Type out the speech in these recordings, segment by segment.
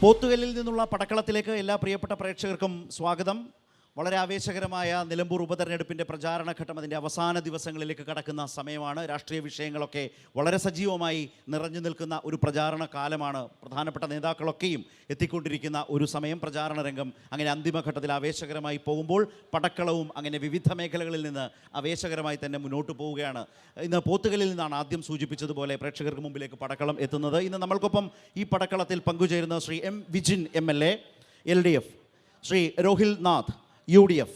പോത്തുകല്ലിൽ നിന്നുള്ള പടക്കളത്തിലേക്ക് എല്ലാ പ്രിയപ്പെട്ട പ്രേക്ഷകർക്കും സ്വാഗതം. വളരെ ആവേശകരമായ നിലമ്പൂർ ഉപതെരഞ്ഞെടുപ്പിൻ്റെ പ്രചാരണഘട്ടം അതിൻ്റെ അവസാന ദിവസങ്ങളിലേക്ക് കടക്കുന്ന സമയമാണ്. രാഷ്ട്രീയ വിഷയങ്ങളൊക്കെ വളരെ സജീവമായി നിറഞ്ഞു നിൽക്കുന്ന ഒരു പ്രചാരണ കാലമാണ്. പ്രധാനപ്പെട്ട നേതാക്കളൊക്കെയും എത്തിക്കൊണ്ടിരിക്കുന്ന ഒരു സമയം. പ്രചാരണ രംഗം അങ്ങനെ അന്തിമഘട്ടത്തിൽ ആവേശകരമായി പോകുമ്പോൾ പടക്കളവും അങ്ങനെ വിവിധ മേഖലകളിൽ നിന്ന് ആവേശകരമായി തന്നെ മുന്നോട്ട് പോവുകയാണ്. ഇന്ന് പോത്തുകല്ലിൽ നിന്നാണ് ആദ്യം സൂചിപ്പിച്ചതുപോലെ പ്രേക്ഷകർക്ക് മുമ്പിലേക്ക് പടക്കളം എത്തുന്നത്. ഇന്ന് നമ്മൾക്കൊപ്പം ഈ പടക്കളത്തിൽ പങ്കുചേരുന്ന Shri M Vijin MLA LDF, Shri Rohil Nath UDF.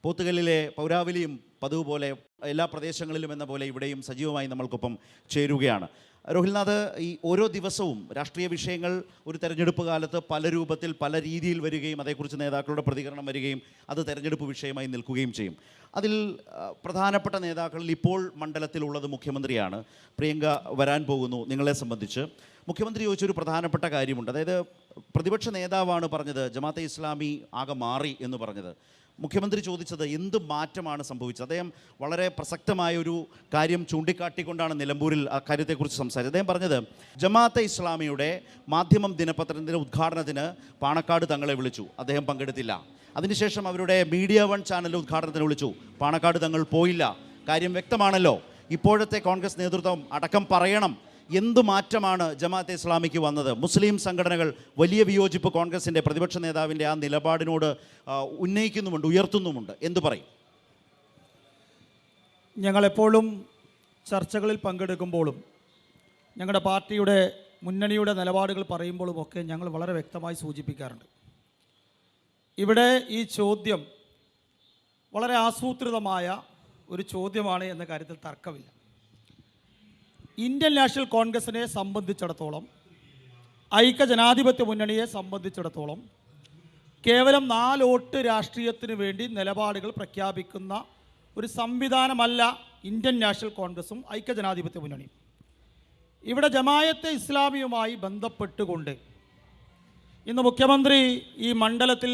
പോത്തുകല്ലിലെ പൗരാവലിയും പതിവ് പോലെ എല്ലാ പ്രദേശങ്ങളിലും എന്ന പോലെ ഇവിടെയും സജീവമായി നമ്മൾക്കൊപ്പം ചേരുകയാണ്. രോഹിൽനാഥ്, ഈ ഓരോ ദിവസവും രാഷ്ട്രീയ വിഷയങ്ങൾ ഒരു തെരഞ്ഞെടുപ്പ് കാലത്ത് പല രൂപത്തിൽ പല രീതിയിൽ വരികയും അതേക്കുറിച്ച് നേതാക്കളുടെ പ്രതികരണം വരികയും അത് തെരഞ്ഞെടുപ്പ് വിഷയമായി നിൽക്കുകയും ചെയ്യും. അതിൽ പ്രധാനപ്പെട്ട നേതാക്കളിൽ ഇപ്പോൾ മണ്ഡലത്തിലുള്ളത് മുഖ്യമന്ത്രിയാണ്. പ്രിയങ്ക വരാൻ പോകുന്നു. നിങ്ങളെ സംബന്ധിച്ച് മുഖ്യമന്ത്രി ചോദിച്ചൊരു പ്രധാനപ്പെട്ട കാര്യമുണ്ട്. അതായത് പ്രതിപക്ഷ നേതാവാണ് പറഞ്ഞത് ജമാഅത്തെ ഇസ്ലാമി ആകെ മാറി എന്ന് പറഞ്ഞത്. മുഖ്യമന്ത്രി ചോദിച്ചത് എന്ത് മാറ്റമാണ് സംഭവിച്ചത്? അദ്ദേഹം വളരെ പ്രസക്തമായ ഒരു കാര്യം ചൂണ്ടിക്കാട്ടിക്കൊണ്ടാണ് നിലമ്പൂരിൽ ആ കാര്യത്തെക്കുറിച്ച് സംസാരിച്ചത്. അദ്ദേഹം പറഞ്ഞത് ജമാഅത്തെ ഇസ്ലാമിയുടെ മാധ്യമം ദിനപത്രത്തിൻ്റെ ഉദ്ഘാടനത്തിന് പാണക്കാട് തങ്ങളെ വിളിച്ചു, അദ്ദേഹം പങ്കെടുത്തില്ല. അതിനുശേഷം അവരുടെ മീഡിയ വൺ ചാനൽ ഉദ്ഘാടനത്തിന് വിളിച്ചു, പാണക്കാട് തങ്ങൾ പോയില്ല. കാര്യം വ്യക്തമാണല്ലോ. ഇപ്പോഴത്തെ കോൺഗ്രസ് നേതൃത്വം അടക്കം പറയണം എന്ത് മാറ്റമാണ് ജമാഅത്തെ ഇസ്ലാമിക്ക് വന്നത്. മുസ്ലിം സംഘടനകൾ വലിയ വിയോജിപ്പ് കോൺഗ്രസിൻ്റെ പ്രതിപക്ഷ നേതാവിൻ്റെ ആ നിലപാടിനോട് ഉന്നയിക്കുന്നുമുണ്ട്, ഉയർത്തുന്നുമുണ്ട്. എന്തു പറയും? ഞങ്ങളെപ്പോഴും ചർച്ചകളിൽ പങ്കെടുക്കുമ്പോഴും ഞങ്ങളുടെ പാർട്ടിയുടെ മുന്നണിയുടെ നിലപാടുകൾ പറയുമ്പോഴും ഒക്കെ ഞങ്ങൾ വളരെ വ്യക്തമായി സൂചിപ്പിക്കാറുണ്ട്. ഇവിടെ ഈ ചോദ്യം വളരെ ആസൂത്രിതമായ ഒരു ചോദ്യമാണ് എന്ന കാര്യത്തിൽ തർക്കമില്ല. ഇന്ത്യൻ നാഷണൽ കോൺഗ്രസിനെ സംബന്ധിച്ചിടത്തോളം, ഐക്യജനാധിപത്യ മുന്നണിയെ സംബന്ധിച്ചിടത്തോളം കേവലം 4 വോട്ട് രാഷ്ട്രീയത്തിന് വേണ്ടി നിലപാടുകൾ പ്രഖ്യാപിക്കുന്ന ഒരു സംവിധാനമല്ല ഇന്ത്യൻ നാഷണൽ കോൺഗ്രസും ഐക്യജനാധിപത്യ മുന്നണിയും. ഇവിടെ ജമാഅത്തെ ഇസ്ലാമിയുമായി ബന്ധപ്പെട്ടുകൊണ്ട് ഇന്ന് മുഖ്യമന്ത്രി ഈ മണ്ഡലത്തിൽ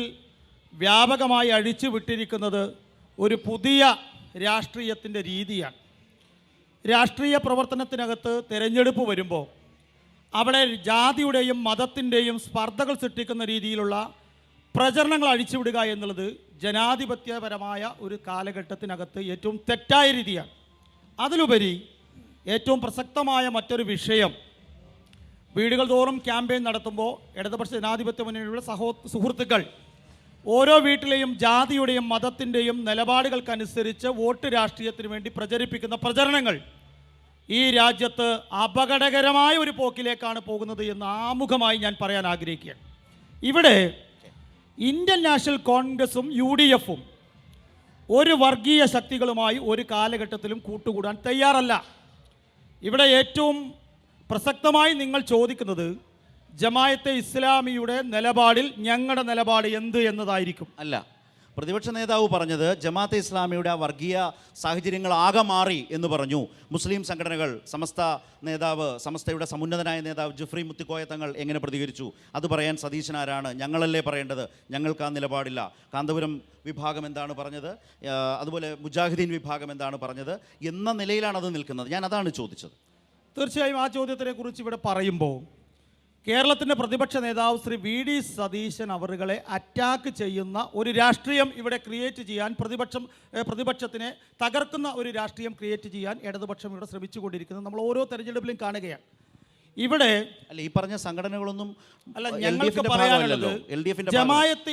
വ്യാപകമായി അഴിച്ചു വിട്ടിരിക്കുന്നത് ഒരു പുതിയ രാഷ്ട്രീയത്തിൻ്റെ രീതിയാണ്. രാഷ്ട്രീയ പ്രവർത്തനത്തിനകത്ത് തിരഞ്ഞെടുപ്പ് വരുമ്പോൾ അവിടെ ജാതിയുടെയും മതത്തിൻ്റെയും സ്പർദ്ധകൾ സൃഷ്ടിക്കുന്ന രീതിയിലുള്ള പ്രചരണങ്ങൾ അഴിച്ചുവിടുക എന്നുള്ളത് ജനാധിപത്യപരമായ ഒരു കാലഘട്ടത്തിനകത്ത് ഏറ്റവും തെറ്റായ രീതിയാണ്. അതിലുപരി ഏറ്റവും പ്രസക്തമായ മറ്റൊരു വിഷയം, വീടുകൾ തോറും ക്യാമ്പയിൻ നടത്തുമ്പോൾ ഇടതുപക്ഷ ജനാധിപത്യ മുന്നണിയുടെ സുഹൃത്തുക്കൾ ഓരോ വീട്ടിലെയും ജാതിയുടെയും മതത്തിൻ്റെയും നിലപാടുകൾക്കനുസരിച്ച് വോട്ട് രാഷ്ട്രീയത്തിന് വേണ്ടി പ്രചരിപ്പിക്കുന്ന പ്രചരണങ്ങൾ ഈ രാജ്യത്ത് അപകടകരമായ ഒരു പോക്കിലേക്കാണ് പോകുന്നത് എന്ന് ആമുഖമായി ഞാൻ പറയാൻ ആഗ്രഹിക്കുകയാണ്. ഇവിടെ ഇന്ത്യൻ നാഷണൽ കോൺഗ്രസും UDFും ഒരു വർഗീയ ശക്തികളുമായി ഒരു കാലഘട്ടത്തിലും കൂട്ടുകൂടാൻ തയ്യാറല്ല. ഇവിടെ ഏറ്റവും പ്രസക്തമായി നിങ്ങൾ ചോദിക്കുന്നത് ജമാഅത്തെ ഇസ്ലാമിയുടെ നിലപാടിൽ ഞങ്ങളുടെ നിലപാട് എന്ത് എന്നതായിരിക്കും. അല്ല, പ്രതിപക്ഷ നേതാവ് പറഞ്ഞത് ജമാഅത്തെ ഇസ്ലാമിയുടെ ആ വർഗീയ സാഹചര്യങ്ങൾ ആകെ മാറി എന്ന് പറഞ്ഞു. മുസ്ലിം സംഘടനകൾ, സമസ്തയുടെ സമുന്നതനായ നേതാവ് ജഫ്രി മുത്തിക്കോയ തങ്ങൾ എങ്ങനെ പ്രതികരിച്ചു? അത് പറയാൻ സതീശനാരാണ്? ഞങ്ങളല്ലേ പറയേണ്ടത്? ഞങ്ങൾക്ക് ആ നിലപാടില്ല. കാന്തപുരം വിഭാഗം എന്താണ് പറഞ്ഞത്, അതുപോലെ മുജാഹിദീൻ വിഭാഗം എന്താണ് പറഞ്ഞത് എന്ന നിലയിലാണ് അത് നിൽക്കുന്നത്. ഞാൻ അതാണ് ചോദിച്ചത്. തീർച്ചയായും ആ ചോദ്യത്തിനെ കുറിച്ച് ഇവിടെ പറയുമ്പോൾ കേരളത്തിൻ്റെ പ്രതിപക്ഷ നേതാവ് ശ്രീ VD സതീശൻ അവറുകളെ അറ്റാക്ക് ചെയ്യുന്ന ഒരു രാഷ്ട്രീയം ഇവിടെ ക്രിയേറ്റ് ചെയ്യാൻ, പ്രതിപക്ഷത്തിനെ തകർക്കുന്ന ഒരു രാഷ്ട്രീയം ക്രിയേറ്റ് ചെയ്യാൻ ഇടതുപക്ഷം ഇവിടെ ശ്രമിച്ചുകൊണ്ടിരിക്കുന്നത് നമ്മൾ ഓരോ തെരഞ്ഞെടുപ്പിലും കാണുകയാണ്. ഇവിടെ അല്ല, ഈ പറഞ്ഞ സംഘടനകളൊന്നും അല്ല, ഞങ്ങൾക്ക് പറയാനുള്ളത് ജമാഅത്തെ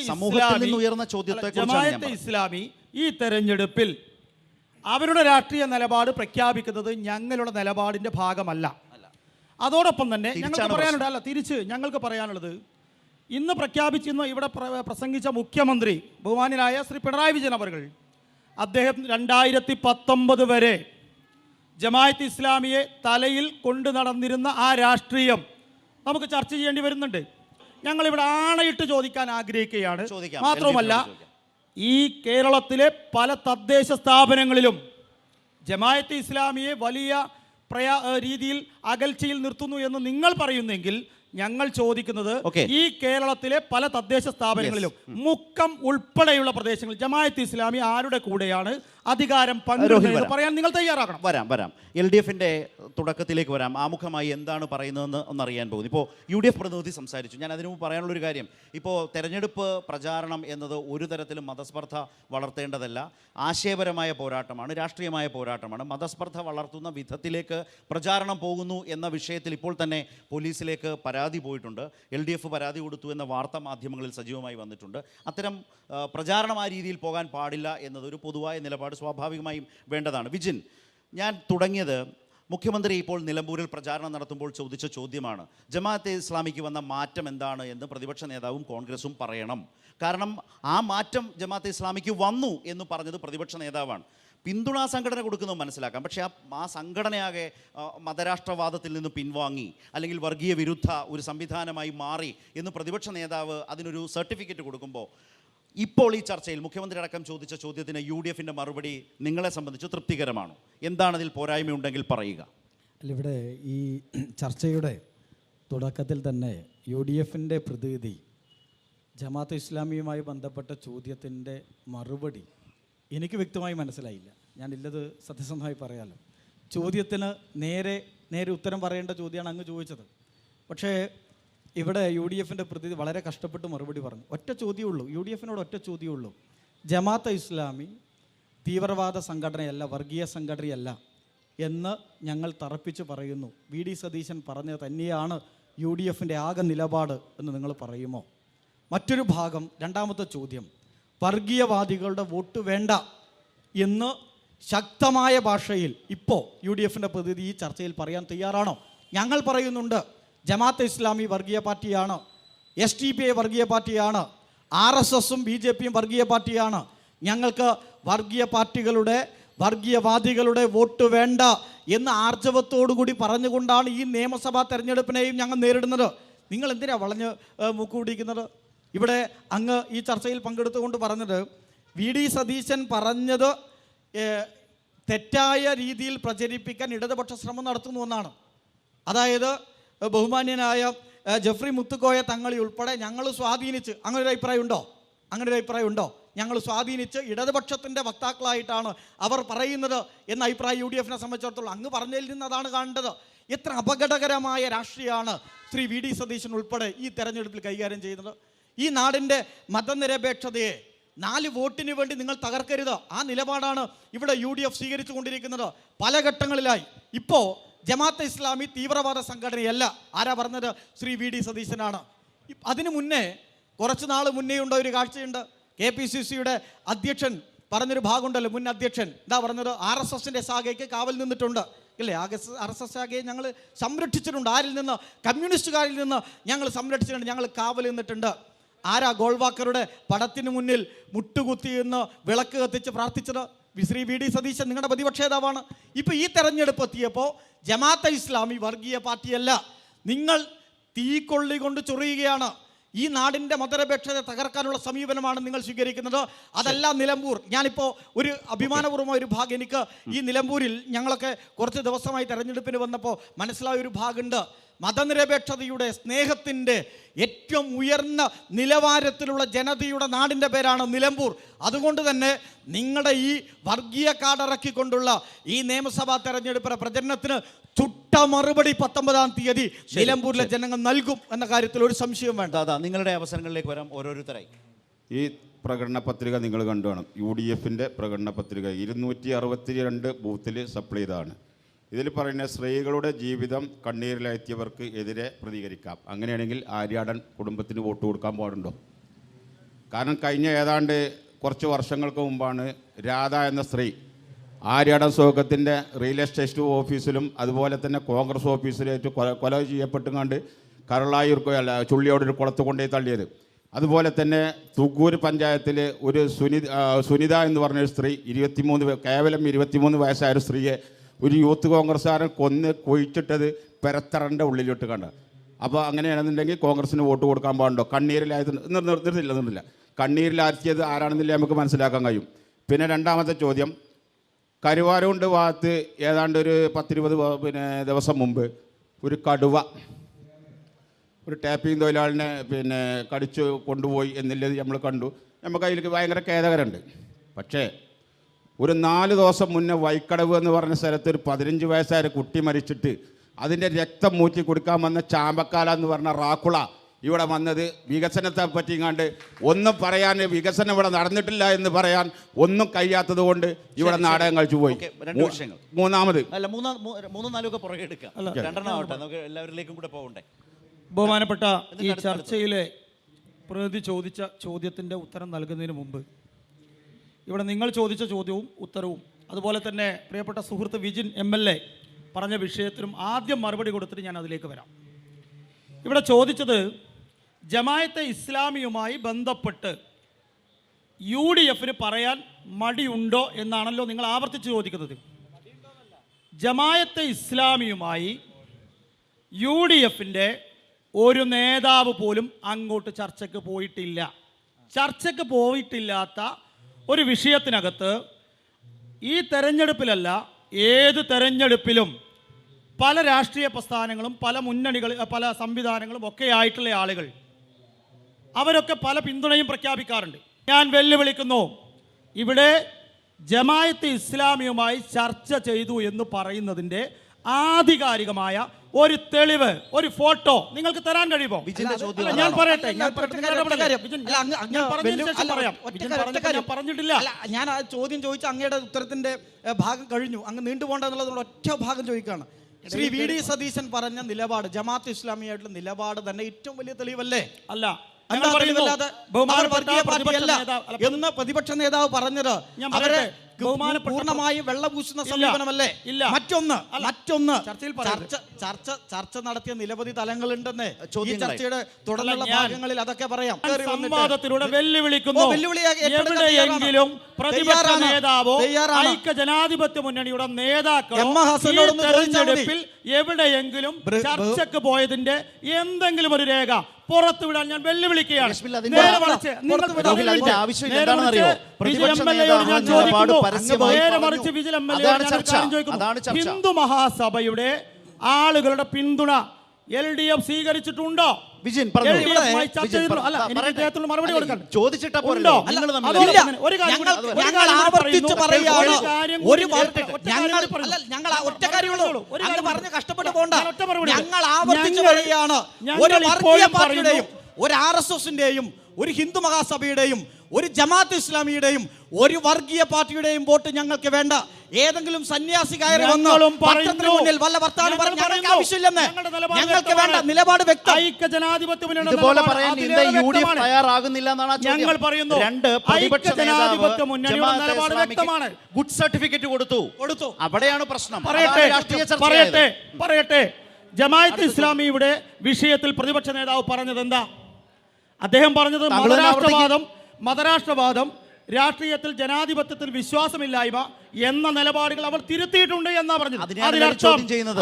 ഇസ്ലാമി ഈ തെരഞ്ഞെടുപ്പിൽ അവരുടെ രാഷ്ട്രീയ നിലപാട് പ്രഖ്യാപിക്കുന്നത് ഞങ്ങളുടെ നിലപാടിൻ്റെ ഭാഗമല്ല. അതോടൊപ്പം തന്നെ ഞങ്ങൾക്ക് പറയാനുള്ളത് ഇന്ന് പ്രഖ്യാപിച്ചിരുന്ന ഇവിടെ പ്രസംഗിച്ച മുഖ്യമന്ത്രി ബഹുമാന്യനായ ശ്രീ പിണറായി വിജയൻ അവർ, അദ്ദേഹം 2019 വരെ ജമാഅത്തെ ഇസ്ലാമിയെ തലയിൽ കൊണ്ടു നടന്നിരുന്ന ആ രാഷ്ട്രീയം നമുക്ക് ചർച്ച ചെയ്യേണ്ടി വരുന്നുണ്ട്. ഞങ്ങളിവിടെ ആണയിട്ട് ചോദിക്കാൻ ആഗ്രഹിക്കുകയാണ്. മാത്രമല്ല, ഈ കേരളത്തിലെ പല തദ്ദേശ സ്ഥാപനങ്ങളിലും ജമാഅത്തെ ഇസ്ലാമിയെ വലിയ രീതിയിൽ അകൽച്ചയിൽ നിർത്തുന്നു എന്ന് നിങ്ങൾ പറയുന്നെങ്കിൽ ഞങ്ങൾ ചോദിക്കുന്നത് ഈ കേരളത്തിലെ പല തദ്ദേശ സ്ഥാപനങ്ങളിലും മുക്കം ഉൾപ്പെടെയുള്ള പ്രദേശങ്ങളിൽ ജമാഅത്തെ ഇസ്ലാമി ആരുടെ കൂടെയാണ്, അധികാരം രോഹിത് പങ്കിടുന്നത് വരാം. പറയാൻ നിങ്ങൾ തയ്യാറാകണം. വരാം LDFിൻ്റെ തുടക്കത്തിലേക്ക് വരാം. ആമുഖമായി എന്താണ് പറയുന്നതെന്ന് ഒന്നറിയാൻ പോകുന്നു. ഇപ്പോൾ UDF പ്രതിനിധി സംസാരിച്ചു. ഞാൻ അതിനു മുമ്പ് പറയാനുള്ളൊരു കാര്യം, ഇപ്പോൾ തെരഞ്ഞെടുപ്പ് പ്രചാരണം എന്നത് ഒരു തരത്തിലും മതസ്പർദ്ധ വളർത്തേണ്ടതല്ല. ആശയപരമായ പോരാട്ടമാണ്, രാഷ്ട്രീയമായ പോരാട്ടമാണ്. മതസ്പർദ്ധ വളർത്തുന്ന വിധത്തിലേക്ക് പ്രചാരണം പോകുന്നു എന്ന വിഷയത്തിൽ ഇപ്പോൾ തന്നെ പോലീസിലേക്ക് പരാതി പോയിട്ടുണ്ട്. LDF പരാതി കൊടുത്തു എന്ന വാർത്താ മാധ്യമങ്ങളിൽ സജീവമായി വന്നിട്ടുണ്ട്. അത്തരം പ്രചാരണം ആ രീതിയിൽ പോകാൻ പാടില്ല എന്നതൊരു പൊതുവായ നിലപാട് സ്വാഭാവികമായും വേണ്ടതാണ്. വിജിൻ, ഞാൻ തുടങ്ങിയത് മുഖ്യമന്ത്രി ഇപ്പോൾ നിലമ്പൂരിൽ പ്രചാരണം നടത്തുമ്പോൾ ചോദിച്ച ചോദ്യമാണ്. ജമാഅത്തെ ഇസ്ലാമിക്ക് വന്ന മാറ്റം എന്താണ് എന്ന് പ്രതിപക്ഷ നേതാവും കോൺഗ്രസും പറയണം. കാരണം ആ മാറ്റം ജമാഅത്തെ ഇസ്ലാമിക്ക് വന്നു എന്ന് പറഞ്ഞത് പ്രതിപക്ഷ നേതാവാണ്. പിന്തുണാ സംഘടന കൊടുക്കുന്നത് മനസ്സിലാക്കാം, പക്ഷേ ആ സംഘടനയാകെ മതരാഷ്ട്രവാദത്തിൽ നിന്ന് പിൻവാങ്ങി അല്ലെങ്കിൽ വർഗീയ വിരുദ്ധ ഒരു സംവിധാനമായി മാറി എന്ന് പ്രതിപക്ഷ നേതാവ് അതിനൊരു സർട്ടിഫിക്കറ്റ് കൊടുക്കുമ്പോൾ ഇപ്പോൾ ഈ ചർച്ചയിൽ മുഖ്യമന്ത്രി അടക്കം ചോദിച്ച ചോദ്യത്തിന് UDFിൻ്റെ മറുപടി നിങ്ങളെ സംബന്ധിച്ച് തൃപ്തികരമാണോ? എന്താണ് അതിൽ പോരായ്മയുണ്ടെങ്കിൽ പറയുക. അല്ല, ഇവിടെ ഈ ചർച്ചയുടെ തുടക്കത്തിൽ തന്നെ UDFിൻ്റെ പ്രതിനിധി ജമാഅത്തെ ഇസ്ലാമിയുമായി ബന്ധപ്പെട്ട ചോദ്യത്തിൻ്റെ മറുപടി എനിക്ക് വ്യക്തമായി മനസ്സിലായില്ല. ഞാനില്ലത് സത്യസന്ധമായി പറയാമല്ലോ. ചോദ്യത്തിന് നേരെ ഉത്തരം പറയേണ്ട ചോദ്യമാണ് അങ്ങ് ചോദിച്ചത്. പക്ഷേ ഇവിടെ UDFിൻ്റെ പ്രതിനിധി വളരെ കഷ്ടപ്പെട്ട് മറുപടി പറഞ്ഞു. ഒറ്റ ചോദ്യമുള്ളൂ, UDFിനോട് ഒറ്റ ചോദ്യമുള്ളൂ. ജമാഅത്തെ ഇസ്ലാമി തീവ്രവാദ സംഘടനയല്ല, വർഗീയ സംഘടനയല്ല എന്ന് ഞങ്ങൾ തറപ്പിച്ച് പറയുന്നു. VD സതീശൻ പറഞ്ഞത് തന്നെയാണ് UDFിൻ്റെ ആകെ നിലപാട് എന്ന് നിങ്ങൾ പറയുമോ? മറ്റൊരു ഭാഗം, രണ്ടാമത്തെ ചോദ്യം, വർഗീയവാദികളുടെ വോട്ട് വേണ്ട എന്ന് ശക്തമായ ഭാഷയിൽ ഇപ്പോൾ UDFിൻ്റെ പ്രതിനിധി ഈ ചർച്ചയിൽ പറയാൻ തയ്യാറാണോ? ഞങ്ങൾ പറയുന്നുണ്ട്, ജമാഅത്തെ ഇസ്ലാമി വർഗീയ പാർട്ടിയാണ്, SDPI വർഗീയ പാർട്ടിയാണ്, RSSും BJPയും വർഗീയ പാർട്ടിയാണ്. ഞങ്ങൾക്ക് വർഗീയവാദികളുടെ വോട്ട് വേണ്ട എന്ന് ആർജവത്തോടുകൂടി പറഞ്ഞുകൊണ്ടാണ് ഈ നിയമസഭാ തെരഞ്ഞെടുപ്പിനെയും ഞങ്ങൾ നേരിടുന്നത്. നിങ്ങൾ എന്തിനാണ് വളഞ്ഞ് മൂക്കുപിടിക്കുന്നത്? ഇവിടെ അങ്ങ് ഈ ചർച്ചയിൽ പങ്കെടുത്തുകൊണ്ട് പറഞ്ഞത് VD സതീശൻ പറഞ്ഞത് തെറ്റായ രീതിയിൽ പ്രചരിപ്പിക്കാൻ ഇടതുപക്ഷ ശ്രമം നടത്തുന്നു എന്നാണ്. അതായത് ബഹുമാന്യനായ ജെഫ്രി മുത്തുക്കോയ തങ്ങളി ഉൾപ്പെടെ ഞങ്ങൾ സ്വാധീനിച്ച്, അങ്ങനൊരു അഭിപ്രായം ഉണ്ടോ? ഞങ്ങൾ സ്വാധീനിച്ച് ഇടതുപക്ഷത്തിൻ്റെ വക്താക്കളായിട്ടാണ് അവർ പറയുന്നത് എന്ന അഭിപ്രായം UDFിനെ സംബന്ധിച്ചിടത്തോളം അങ്ങ് പറഞ്ഞതിൽ നിന്ന് അതാണ് കാണേണ്ടത്. എത്ര അപകടകരമായ രാഷ്ട്രീയമാണ് ശ്രീ VD സതീശൻ ഉൾപ്പെടെ ഈ തെരഞ്ഞെടുപ്പിൽ കൈകാര്യം ചെയ്യുന്നത്. ഈ നാടിൻ്റെ മതനിരപേക്ഷതയെ 4 വോട്ടിന് വേണ്ടി നിങ്ങൾ തകർക്കരുത്. ആ നിലപാടാണ് ഇവിടെ UDF സ്വീകരിച്ചു കൊണ്ടിരിക്കുന്നത് പല ഘട്ടങ്ങളിലായി. ഇപ്പോൾ ജമാഅത്തെ ഇസ്ലാമി തീവ്രവാദ സംഘടനയല്ല. ആരാ പറഞ്ഞത്? ശ്രീ VD സതീശനാണ്. അതിനു മുന്നേ, കുറച്ച് നാൾ മുന്നേ ഉണ്ട ഒരു കാഴ്ചയുണ്ട്. KPCCയുടെ അധ്യക്ഷൻ പറഞ്ഞൊരു ഭാഗമുണ്ടല്ലോ, മുൻ അധ്യക്ഷൻ എന്താ പറഞ്ഞത്? RSSൻ്റെ ശാഖയ്ക്ക് കാവൽ നിന്നിട്ടുണ്ട് ഇല്ലേ? RSS ശാഖയെ ഞങ്ങൾ സംരക്ഷിച്ചിട്ടുണ്ട്. ആരിൽ നിന്ന്? കമ്മ്യൂണിസ്റ്റുകാരിൽ നിന്ന് ഞങ്ങൾ സംരക്ഷിച്ചിട്ടുണ്ട്, ഞങ്ങൾ കാവൽ നിന്നിട്ടുണ്ട്. ആരാ ഗോൾവാക്കറുടെ പടത്തിന് മുന്നിൽ മുട്ടുകുത്തി എന്ന് വിളക്ക് കത്തിച്ച് പ്രാർത്ഥിച്ചത്? ശ്രീ VD സതീശൻ, നിങ്ങളുടെ പ്രതിപക്ഷ നേതാവാണ്. ഇപ്പോൾ ഈ തെരഞ്ഞെടുപ്പ് എത്തിയപ്പോൾ ജമാഅത്തെ ഇസ്ലാമി വർഗീയ പാർട്ടിയല്ല, നിങ്ങൾ തീക്കൊള്ളി കൊണ്ട് ചൊറിയുകയാണ്. ഈ നാടിൻ്റെ മതനിരപേക്ഷത തകർക്കാനുള്ള സമീപനമാണ് നിങ്ങൾ സ്വീകരിക്കുന്നത്. അതല്ല നിലമ്പൂർ. ഞാനിപ്പോൾ ഒരു അഭിമാനപൂർവ്വമായ ഒരു ഭാഗം, എനിക്ക് ഈ നിലമ്പൂരിൽ ഞങ്ങളൊക്കെ കുറച്ച് ദിവസമായി തെരഞ്ഞെടുപ്പിന് വന്നപ്പോൾ മനസ്സിലായ ഒരു ഭാഗമുണ്ട്. മതനിരപേക്ഷതയുടെ, സ്നേഹത്തിൻ്റെ ഏറ്റവും ഉയർന്ന നിലവാരത്തിലുള്ള ജനതയുടെ നാടിൻ്റെ പേരാണ് നിലമ്പൂർ. അതുകൊണ്ട് തന്നെ നിങ്ങളുടെ ഈ വർഗീയ കാർഡിറക്കിക്കൊണ്ടുള്ള ഈ നിയമസഭാ തെരഞ്ഞെടുപ്പിന്റെ പ്രചരണത്തിന് ചുട്ട മറുപടി 19-ാം തീയതി നിലമ്പൂരിലെ ജനങ്ങൾ നൽകും എന്ന കാര്യത്തിൽ ഒരു സംശയം വേണ്ട. അതാ നിങ്ങളുടെ അവസരങ്ങളിലേക്ക് വരാം ഓരോരുത്തരായി. ഈ പ്രകടന പത്രിക നിങ്ങൾ കണ്ടുവേണം. UDFിൻ്റെ പ്രകടന പത്രിക 262 ബൂത്തിൽ സപ്ലൈ ചെയ്തതാണ്. ഇതിൽ പറയുന്ന സ്ത്രീകളുടെ ജീവിതം കണ്ണീരിലെത്തിയവർക്ക് എതിരെ പ്രതികരിക്കാം. അങ്ങനെയാണെങ്കിൽ ആര്യാടൻ കുടുംബത്തിന് വോട്ട് കൊടുക്കാൻ പാടുണ്ടോ? കാരണം കഴിഞ്ഞ ഏതാണ്ട് കുറച്ച് വർഷങ്ങൾക്ക് മുമ്പാണ് രാധ എന്ന സ്ത്രീ ആര്യാടൻ സ്വർഗത്തിൻ്റെ റിയൽ എസ്റ്റേറ്റ് ഓഫീസിലും അതുപോലെ തന്നെ കോൺഗ്രസ് ഓഫീസിലേറ്റ് കൊല ചെയ്യപ്പെട്ടുകൊണ്ട് കരളായൂർ ചുള്ളിയോടൊരു കുളത്ത് കൊണ്ടുപോയി തള്ളിയത്. അതുപോലെ തന്നെ തുഗ്കൂർ പഞ്ചായത്തിൽ ഒരു സുനിത എന്ന് പറഞ്ഞൊരു സ്ത്രീ കേവലം 23 വയസ്സായ ഒരു സ്ത്രീയെ ഒരു യൂത്ത് കോൺഗ്രസ്സുകാരൻ കൊന്ന് കുഴിച്ചിട്ടത് പെരത്തറൻ്റെ ഉള്ളിലോട്ട് കണ്ട. അപ്പോൾ അങ്ങനെയാണെന്നുണ്ടെങ്കിൽ കോൺഗ്രസ്സിന് വോട്ട് കൊടുക്കാൻ പാടുണ്ടോ? കണ്ണീരിലായത് നിർത്തില്ല. കണ്ണീരിലാക്കിയത് ആരാണെന്നില്ല നമുക്ക് മനസ്സിലാക്കാൻ കഴിയും. പിന്നെ രണ്ടാമത്തെ ചോദ്യം, കരുവാരുകൊണ്ട് ഭാഗത്ത് ഏതാണ്ട് ഒരു 10-20 ദിവസം മുമ്പ് ഒരു കടുവ ഒരു ടാപ്പിംഗ് തൊഴിലാളിനെ കടിച്ചു കൊണ്ടുപോയി എന്നുള്ളത് നമ്മൾ കണ്ടു. നമുക്ക് അതിലേക്ക് ഭയങ്കര ഖേദകരമുണ്ട്. പക്ഷേ ഒരു 4 ദിവസം മുന്നേ വൈക്കടവ് എന്ന് പറഞ്ഞ സ്ഥലത്ത് ഒരു 15 വയസ്സായ ഒരു കുട്ടി മരിച്ചിട്ട് അതിൻ്റെ രക്തം മൂറ്റി കൊടുക്കാൻ വന്ന ചാമ്പക്കാല എന്ന് പറഞ്ഞ റാക്കുള ഇവിടെ വന്നത് വികസനത്തെ പറ്റിങ്ങാണ്ട് ഒന്നും പറയാൻ, വികസനം ഇവിടെ നടന്നിട്ടില്ല എന്ന് പറയാൻ ഒന്നും കഴിയാത്തത് കൊണ്ട് ഇവിടെ നാടകം കഴിച്ചു പോയി. ഓക്കേ, രണ്ട് വിഷയങ്ങൾ. മൂന്നാമത് അല്ല, മൂന്നും നാലും പുറകെ എടുക്കാം. രണ്ടെണ്ണം ആവട്ടെ, നമുക്ക് എല്ലാവരിലേക്കും കൂടെ പോകണ്ടേ. ബഹുമാനപ്പെട്ട ഈ ചർച്ചയിലെ പ്രതിനിധി ചോദിച്ച ചോദ്യത്തിൻ്റെ ഉത്തരം നൽകുന്നതിന് മുമ്പ് ഇവിടെ നിങ്ങൾ ചോദിച്ച ചോദ്യവും ഉത്തരവും അതുപോലെ തന്നെ പ്രിയപ്പെട്ട സുഹൃത്ത് വിജിൻ MLA പറഞ്ഞ വിഷയത്തിനും ആദ്യം മറുപടി കൊടുത്തിട്ട് ഞാൻ അതിലേക്ക് വരാം. ഇവിടെ ചോദിച്ചത് ജമായത്തെ ഇസ്ലാമിയുമായി ബന്ധപ്പെട്ട് UDF പറയാൻ മടിയുണ്ടോ എന്നാണല്ലോ നിങ്ങൾ ആവർത്തിച്ച് ചോദിക്കുന്നത്. ജമായത്തെ ഇസ്ലാമിയുമായി UDF ഒരു നേതാവ് പോലും അങ്ങോട്ട് ചർച്ചയ്ക്ക് പോയിട്ടില്ല. ചർച്ചയ്ക്ക് പോയിട്ടില്ലാത്ത ഒരു വിഷയത്തിനകത്ത് ഈ തെരഞ്ഞെടുപ്പിലല്ല, ഏത് തെരഞ്ഞെടുപ്പിലും പല രാഷ്ട്രീയ പ്രസ്ഥാനങ്ങളും പല മുന്നണികൾ പല സംവിധാനങ്ങളും ഒക്കെ ആയിട്ടുള്ള ആളുകൾ അവരൊക്കെ പല പിന്തുണയും പ്രഖ്യാപിക്കാറുണ്ട്. ഞാൻ വെല്ലുവിളിക്കുന്നു, ഇവിടെ ജമായത്ത് ഇസ്ലാമിയുമായി ചർച്ച ചെയ്തു എന്ന് പറയുന്നതിൻ്റെ ആധികാരികമായ ഒരു തെളിവ്, ഒരു ഫോട്ടോ നിങ്ങൾക്ക് തരാൻ കഴിയുമോ? ഞാൻ പറയട്ടെ, പറഞ്ഞിട്ടില്ല. ഞാൻ ആ ചോദ്യം ചോദിച്ച അങ്ങയുടെ ഉത്തരത്തിന്റെ ഭാഗം കഴിഞ്ഞു, അങ്ങ് നീണ്ടുപോകേണ്ട എന്നുള്ളത് ഒറ്റ ഭാഗം ചോദിക്കുകയാണ്. ശ്രീ VD സതീശൻ പറഞ്ഞ നിലപാട്, ജമാഅത്ത് ഇസ്ലാമിയായിട്ടുള്ള നിലപാട് തന്നെ ഏറ്റവും വലിയ തെളിവല്ലേ? അല്ല, എന്ന് പ്രതിപക്ഷ നേതാവ് പറഞ്ഞത് അവരെ പൂർണ്ണമായും വെള്ളപൂശുന്ന സമീപനമല്ലേ? മറ്റൊന്ന് ചർച്ച നടത്തിയ നിരവധി തലങ്ങളുണ്ടെന്ന് ഈ ചർച്ചയുടെ തുടർന്നുള്ള ഭാഗങ്ങളിൽ അതൊക്കെ പറയാം. സംവാദത്തിലൂടെ വെല്ലുവിളിക്കുന്നു, എവിടെയെങ്കിലും പ്രതിപക്ഷ നേതാവോ ഐക്യ ജനാധിപത്യ മുന്നണിയുടെ നേതാക്കളോ തെരഞ്ഞെടുപ്പിൽ എവിടെയെങ്കിലും ചർച്ചയ്ക്ക് പോയതിന്റെ എന്തെങ്കിലും ഒരു രേഖ പുറത്തുവിടാൻ ഞാൻ വെല്ലുവിളിക്കുകയാണ്. ഹിന്ദു മഹാസഭയുടെ ആളുകളുടെ പിന്തുണ LDF സ്വീകരിച്ചിട്ടുണ്ടോ? വിജിൻ മറുപടി കൊടുക്കാൻ ചോദിച്ചിട്ടോ? ഒരു RSSന്റെയും ഒരു ഹിന്ദു മഹാസഭയുടെയും ഒരു ജമാഅത്ത് ഇസ്ലാമിയുടെയും ഒരു വർഗീയ പാർട്ടിയുടെയും വോട്ട് ഞങ്ങൾക്ക് വേണ്ട. ഏതെങ്കിലും സന്യാസി കയറി വന്ന് പത്രത്തിന് മുന്നിൽ വല്ല വർത്താനം പറഞ്ഞാൽ ആവശ്യമില്ലെന്ന് ഞങ്ങൾക്ക് വേണ്ട. നിലപാട് വ്യക്തം. ഐക്യ ജനാധിപത്യ മുന്നണി തയ്യാറാകുന്നില്ല എന്നാണ് ഞങ്ങൾ പറയുന്നു. ജനാധിപത്യ മുന്നണിയുടെ നിലപാട് വ്യക്തമാണ്. ഗുഡ് സർട്ടിഫിക്കറ്റ് കൊടുത്തു. അവിടെയാണ് പ്രശ്നം. പറയട്ടെ ജമാഅത്ത് ഇസ്ലാമിയുടെ വിഷയത്തിൽ പ്രതിപക്ഷ നേതാവ് പറഞ്ഞത് എന്താ? അദ്ദേഹം പറഞ്ഞത് മതരാഷ്ട്രവാദം, രാഷ്ട്രീയത്തിൽ ജനാധിപത്യത്തിൽ വിശ്വാസമില്ലായ്മ എന്ന നിലപാടുകൾ അവർ തിരുത്തിയിട്ടുണ്ട് എന്നാ പറഞ്ഞത്.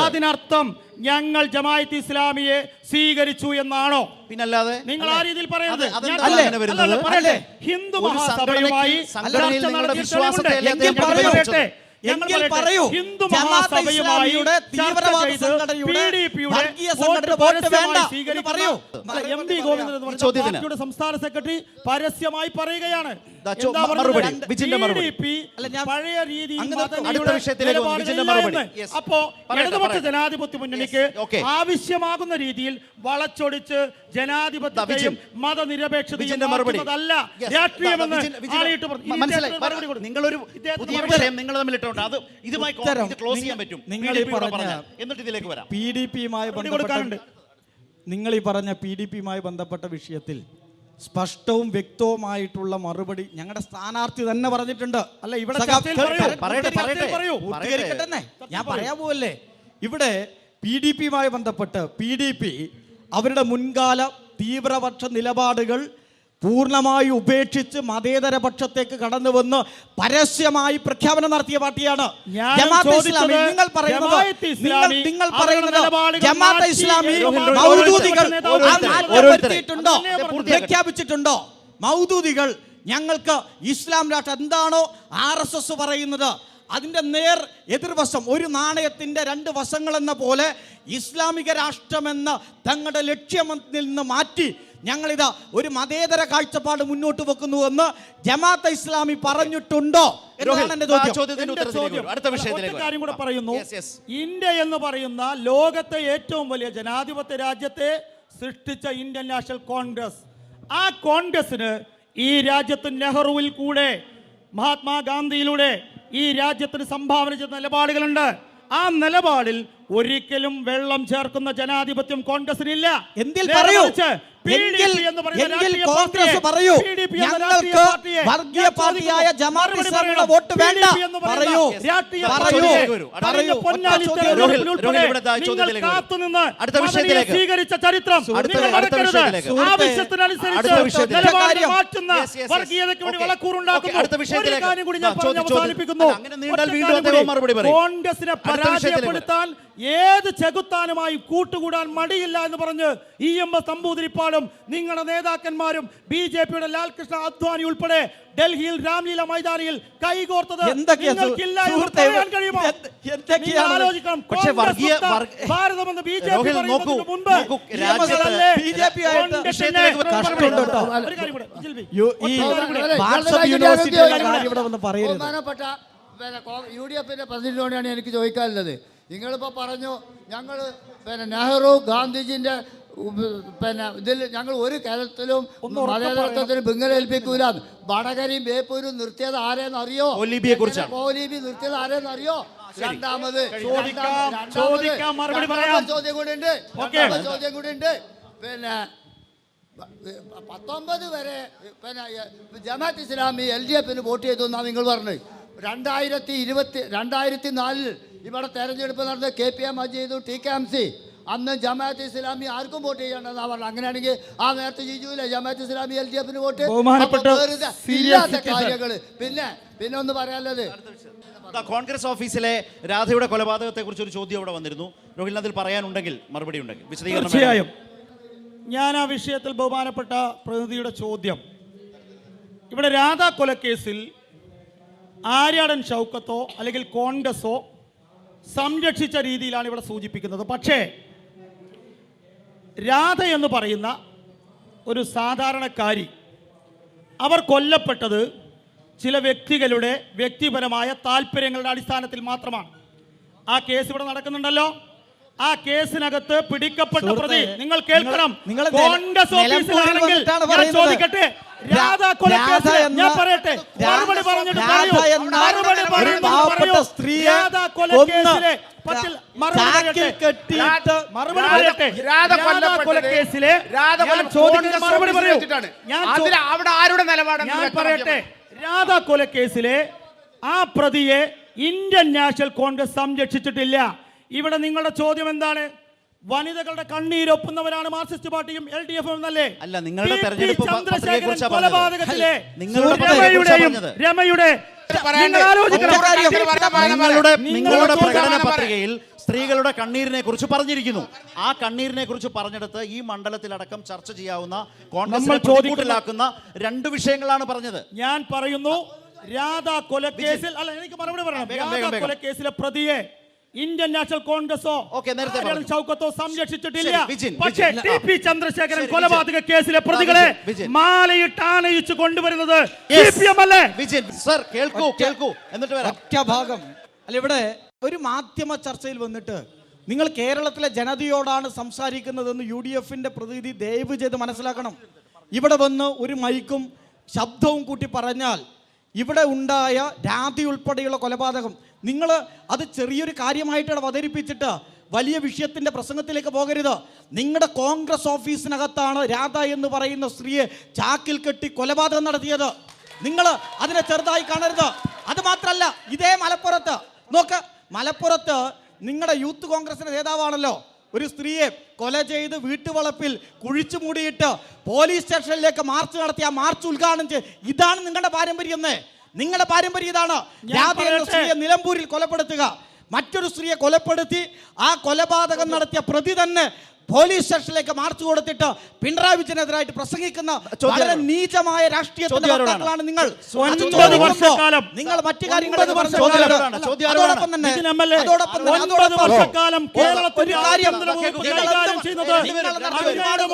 അതിനർത്ഥം ഞങ്ങൾ ജമാഅത്ത് ഇസ്ലാമിയെ സ്വീകരിച്ചു എന്നാണോ? പിന്നല്ലാതെ നിങ്ങൾ ആ രീതിയിൽ പറയുന്നത്. ഹിന്ദു മഹാസഭയുമായി ഹിന്ദു മഹാസഭയുമായി പാർട്ടിയുടെ സംസ്ഥാന സെക്രട്ടറി പരസ്യമായി പറയുകയാണ് പഴയ രീതി. അപ്പോ ഇടതുപക്ഷ ജനാധിപത്യ മുന്നണിക്ക് ആവശ്യമാകുന്ന രീതിയിൽ വളച്ചൊടിച്ച് ജനാധിപത്യത്തെയും മതനിരപേക്ഷതയും അല്ല രാഷ്ട്രീയമെന്ന് നിങ്ങളൊരു പുതിയ വിഷയം നിങ്ങൾ തമ്മിലിട്ടുണ്ട്. അത് ഇതുമായി ക്ലോസ് ചെയ്യാൻ പറ്റും. നിങ്ങൾ ഈ പറഞ്ഞ എന്നിട്ട് ഇതിലേക്ക് വരാം. നിങ്ങൾ ഈ പറഞ്ഞ PDPയുമായി ബന്ധപ്പെട്ട വിഷയത്തിൽ സ്പഷ്ടവും വ്യക്തവുമായിട്ടുള്ള മറുപടി ഞങ്ങളുടെ സ്ഥാനാർത്ഥി തന്നെ പറഞ്ഞിട്ടുണ്ട്. അല്ല, ഇവിടെ ഞാൻ പറയാൻ പോവല്ലേ. ഇവിടെ PDPയുമായി ബന്ധപ്പെട്ട് PDP അവരുടെ മുൻകാല തീവ്രപക്ഷ നിലപാടുകൾ പൂർണ്ണമായി ഉപേക്ഷിച്ച് മതേതര പക്ഷത്തേക്ക് കടന്നു വന്ന് പരസ്യമായി പ്രഖ്യാപനം നടത്തിയ പാർട്ടിയാണ് ജമാഅത്ത് ഇസ്ലാമി. നിങ്ങൾ പറയുന്നത് ജമാഅത്ത് ഇസ്ലാമി മൗദൂദികൾ പ്രഖ്യാപിച്ചിട്ടുണ്ടോ? മൗദൂദികൾ ഞങ്ങൾക്ക് ഇസ്ലാം രാഷ്ട്രം എന്താണോ RSS പറയുന്നത് അതിൻ്റെ എതിർവശം, ഒരു നാണയത്തിൻ്റെ രണ്ട് വശങ്ങളെന്ന പോലെ ഇസ്ലാമിക രാഷ്ട്രമെന്ന തങ്ങളുടെ ലക്ഷ്യത്തിൽ നിന്ന് മാറ്റി ഞങ്ങളിതാ ഒരു മതേതര കാഴ്ചപ്പാട് മുന്നോട്ട് വെക്കുന്നുവെന്ന് ജമാഅത്തെ ഇസ്ലാമി പറഞ്ഞിട്ടുണ്ടോ എന്നാണ് എൻ്റെ ചോദ്യം. ഒറ്റ കാര്യം കൂടെ പറയുന്നു. ഇന്ത്യ എന്ന് പറയുന്ന ലോകത്തെ ഏറ്റവും വലിയ ജനാധിപത്യ രാജ്യത്തെ സൃഷ്ടിച്ച ഇന്ത്യൻ നാഷണൽ കോൺഗ്രസ്, ആ കോൺഗ്രസിന് ഈ രാജ്യത്ത് നെഹ്റുവിൽ കൂടെ മഹാത്മാഗാന്ധിയിലൂടെ ഈ രാജ്യത്തിന് സംഭാവന ചെയ്ത നിലപാടുകളുണ്ട്. ആ നിലപാടിൽ ഒരിക്കലും വെള്ളം ചേർക്കുന്ന ജനാധിപത്യം കോൺഗ്രസിനില്ല. എങ്കിൽ പറയൂ, കോൺഗ്രസ് പറയൂ, ഞങ്ങൾക്ക് വർഗീയ പാർട്ടിയായ ജമാഅത്തെ ഇസ്ലാമിയുടെ വോട്ട് വേണ്ട. പറയൂ, സ്വീകരിച്ച ചരിത്രം വർഗീയതയ്ക്ക് വേണ്ടി വളക്കൂറുണ്ടാക്കുന്നു. കോൺഗ്രസിനെ പരാജയപ്പെടുത്താൻ ഏത് ചെകുത്താനുമായി കൂട്ടുകൂടാൻ മടിയില്ല എന്ന് പറഞ്ഞ് EMS നമ്പൂതിരിപ്പാടും നിങ്ങളുടെ നേതാക്കന്മാരും BJP-യുടെ ലാൽകൃഷ്ണ അദ്വാനി ഉൾപ്പെടെ ഡൽഹിയിൽ രാംലീല മൈതാനിയിൽ കൈകോർത്തത് നിങ്ങൾക്കില്ല എന്ന് പറയാൻ കഴിയുമോ? ഭാരതമെന്ന് BJP പറയുന്നതിന് മുൻപ് UDF-ന്റെ പ്രസിഡന്റിനോടാണ് എനിക്ക് ചോദിക്കാനുള്ളത്. നിങ്ങളിപ്പോൾ പറഞ്ഞു ഞങ്ങൾ നെഹ്റു ഗാന്ധിജിൻ്റെ ഇതിൽ ഞങ്ങൾ ഒരു കാലത്തിലും മതേതരത്വത്തിന് ബംഗലേൽപ്പിക്കൂല. വടകരയും ബേപ്പൂരും നിർത്തിയത് ആരെന്ന് അറിയോ? മൗലവി നിർത്തിയത് ആരെന്ന് അറിയോ? രണ്ടാമത് ചോദ്യം കൂടി ഉണ്ട്. പിന്നെ 19 വരെ ജമാഅത്ത് ഇസ്ലാമി LDF-ന് വോട്ട് ചെയ്തു എന്നാണ് നിങ്ങൾ പറഞ്ഞത്. 2004 ഇവിടെ തെരഞ്ഞെടുപ്പ് നടന്ന KPM മജീദ് TKMC അന്ന് ജമാഅത്ത് ഇസ്ലാമി ആർക്കും വോട്ട് ചെയ്യണമെന്നാ പറഞ്ഞത്. അങ്ങനെയാണെങ്കിൽ ആ നേരത്തെ ജിജുവിലെ ജമാഅത്ത് ഇസ്ലാമി LDF-ന് വോട്ട് ഇല്ലാത്ത കാര്യങ്ങൾ. പിന്നെ ഒന്ന് പറയാനുള്ളത്, കോൺഗ്രസ് ഓഫീസിലെ രാധയുടെ കൊലപാതകത്തെ കുറിച്ച് ഒരു ചോദ്യം ഇവിടെ വന്നിരുന്നു. രോഹിൽ, അതിൽ പറയാനുണ്ടെങ്കിൽ മറുപടി ഉണ്ടെങ്കിൽ വിശദീകരണം. തീർച്ചയായും ഞാൻ ആ വിഷയത്തിൽ ബഹുമാനപ്പെട്ട പ്രതിനിധിയുടെ ചോദ്യം, ഇവിടെ രാധ കൊലക്കേസിൽ ആര്യാടൻ ഷൗക്കത്തോ അല്ലെങ്കിൽ കോൺഗ്രസോ സംരക്ഷിച്ച രീതിയിലാണ് ഇവിടെ സൂചിപ്പിക്കുന്നത്. പക്ഷേ രാധ എന്ന് പറയുന്ന ഒരു സാധാരണക്കാരി, അവർ കൊല്ലപ്പെട്ടത് ചില വ്യക്തികളുടെ വ്യക്തിപരമായ താല്പര്യങ്ങളുടെ അടിസ്ഥാനത്തിൽ മാത്രമാണ്. ആ കേസ് ഇവിടെ നടക്കുന്നുണ്ടല്ലോ. ആ കേസിനകത്ത് പിടിക്കപ്പെട്ട പ്രതി നിങ്ങൾ കേൾക്കണം. കോൺഗ്രസ് ഓഫീസിലാണെങ്കിൽ ഞാൻ ചോദിക്കട്ടെ, രാധ കൊലക്കേസ് ഞാൻ പറയട്ടെ, മറുപടി പറഞ്ഞിട്ട് പറയൂ. രാധ കൊലക്കേസിലെ രാധ കൊലക്കേസിലെ ആ പ്രതിയെ ഇന്ത്യൻ നാഷണൽ കോൺഗ്രസ് സംരക്ഷിച്ചിട്ടില്ല. ഇവിടെ നിങ്ങളുടെ ചോദ്യം എന്താണ്? വനിതകളുടെ കണ്ണീരൊപ്പുന്നവരാണ് മാർക്സിസ്റ്റ് പാർട്ടിയും LDF-ഉം എന്നല്ലേ? അല്ല, നിങ്ങളുടെ തെരഞ്ഞെടുപ്പ് കൊലപാതകത്തിലെ രമയുടെ നിങ്ങളുടെ പ്രകടന പത്രികയിൽ സ്ത്രീകളുടെ കണ്ണീരിനെ കുറിച്ച് പറഞ്ഞിരിക്കുന്നു. ആ കണ്ണീരിനെ കുറിച്ച് പറഞ്ഞെടുത്ത് ഈ മണ്ഡലത്തിലടക്കം ചർച്ച ചെയ്യാവുന്ന കോൺഗ്രസിനെ പ്രതികൂട്ടിലാക്കുന്ന 2 വിഷയങ്ങളാണ് പറഞ്ഞത്. ഞാൻ പറയുന്നു, രാധ കൊലക്കേസിൽ അല്ല, എനിക്ക് മറുപടി പറയണം. രാധ കൊലക്കേസിലെ പ്രതിയെ ഇന്ത്യൻ നാഷണൽ കോൺഗ്രസോ ഷൗക്കത്തോ സംരക്ഷിച്ചിട്ടില്ല. പക്ഷേ TP ചന്ദ്രശേഖരൻ കൊലപാതക കേസിലെ പ്രതികളെ മാലയിട്ട് ആനയിച്ചു കൊണ്ടുവരുന്നത് CPM അല്ലേ? കേൾക്കൂ എന്നിട്ട് ഭാഗം അല്ല, ഇവിടെ ഒരു മാധ്യമ ചർച്ചയിൽ വന്നിട്ട് നിങ്ങൾ കേരളത്തിലെ ജനതയോടാണ് സംസാരിക്കുന്നതെന്ന് UDF-ന്റെ പ്രതിനിധി ദയവ് ചെയ്ത് മനസ്സിലാക്കണം. ഇവിടെ വന്ന് ഒരു മൈക്കും ശബ്ദവും കൂട്ടി പറഞ്ഞാൽ ഇവിടെ ഉണ്ടായ രാധി ഉൾപ്പെടെയുള്ള കൊലപാതകം നിങ്ങൾ അത് ചെറിയൊരു കാര്യമായിട്ട് അവതരിപ്പിച്ചിട്ട് വലിയ വിഷയത്തിൻ്റെ പ്രസംഗത്തിലേക്ക് പോകരുത്. നിങ്ങളുടെ കോൺഗ്രസ് ഓഫീസിനകത്താണ് രാധ എന്ന് പറയുന്ന സ്ത്രീയെ ചാക്കിൽ കെട്ടി കൊലപാതകം നടത്തിയത്. നിങ്ങൾ അതിനെ ചെറുതായി കാണരുത്. അത് മാത്രമല്ല, ഇതേ മലപ്പുറത്ത് നോക്ക്, മലപ്പുറത്ത് നിങ്ങളുടെ യൂത്ത് കോൺഗ്രസിൻ്റെ നേതാവാണല്ലോ ഒരു സ്ത്രീയെ കൊല ചെയ്ത് വീട്ടുവളപ്പിൽ കുഴിച്ചു മൂടിയിട്ട് പോലീസ് സ്റ്റേഷനിലേക്ക് മാർച്ച് നടത്തി ആ മാർച്ച് ഉദ്ഘാടനം ചെയ്ത്. ഇതാണ് നിങ്ങളുടെ പാരമ്പര്യം. നിങ്ങളുടെ പാരമ്പര്യം ഇതാണ്. സ്ത്രീയെ നിലമ്പൂരിൽ കൊലപ്പെടുത്തുക, മറ്റൊരു സ്ത്രീയെ കൊലപ്പെടുത്തി ആ കൊലപാതകം നടത്തിയ പ്രതി തന്നെ പോലീസ് സ്റ്റേഷനിലേക്ക് മാർച്ച് കൊടുത്തിട്ട് പിണറായി വിജയനെതിരായിട്ട് പ്രസംഗിക്കുന്ന വളരെ നീചമായ രാഷ്ട്രീയത്തിന്റെ വക്താക്കളാണ് നിങ്ങൾ. 9 വർഷക്കാലം നിങ്ങൾ മറ്റു കാര്യങ്ങൾ അതോടൊപ്പം തന്നെ വർഷക്കാലം കേരളത്തിന്റെ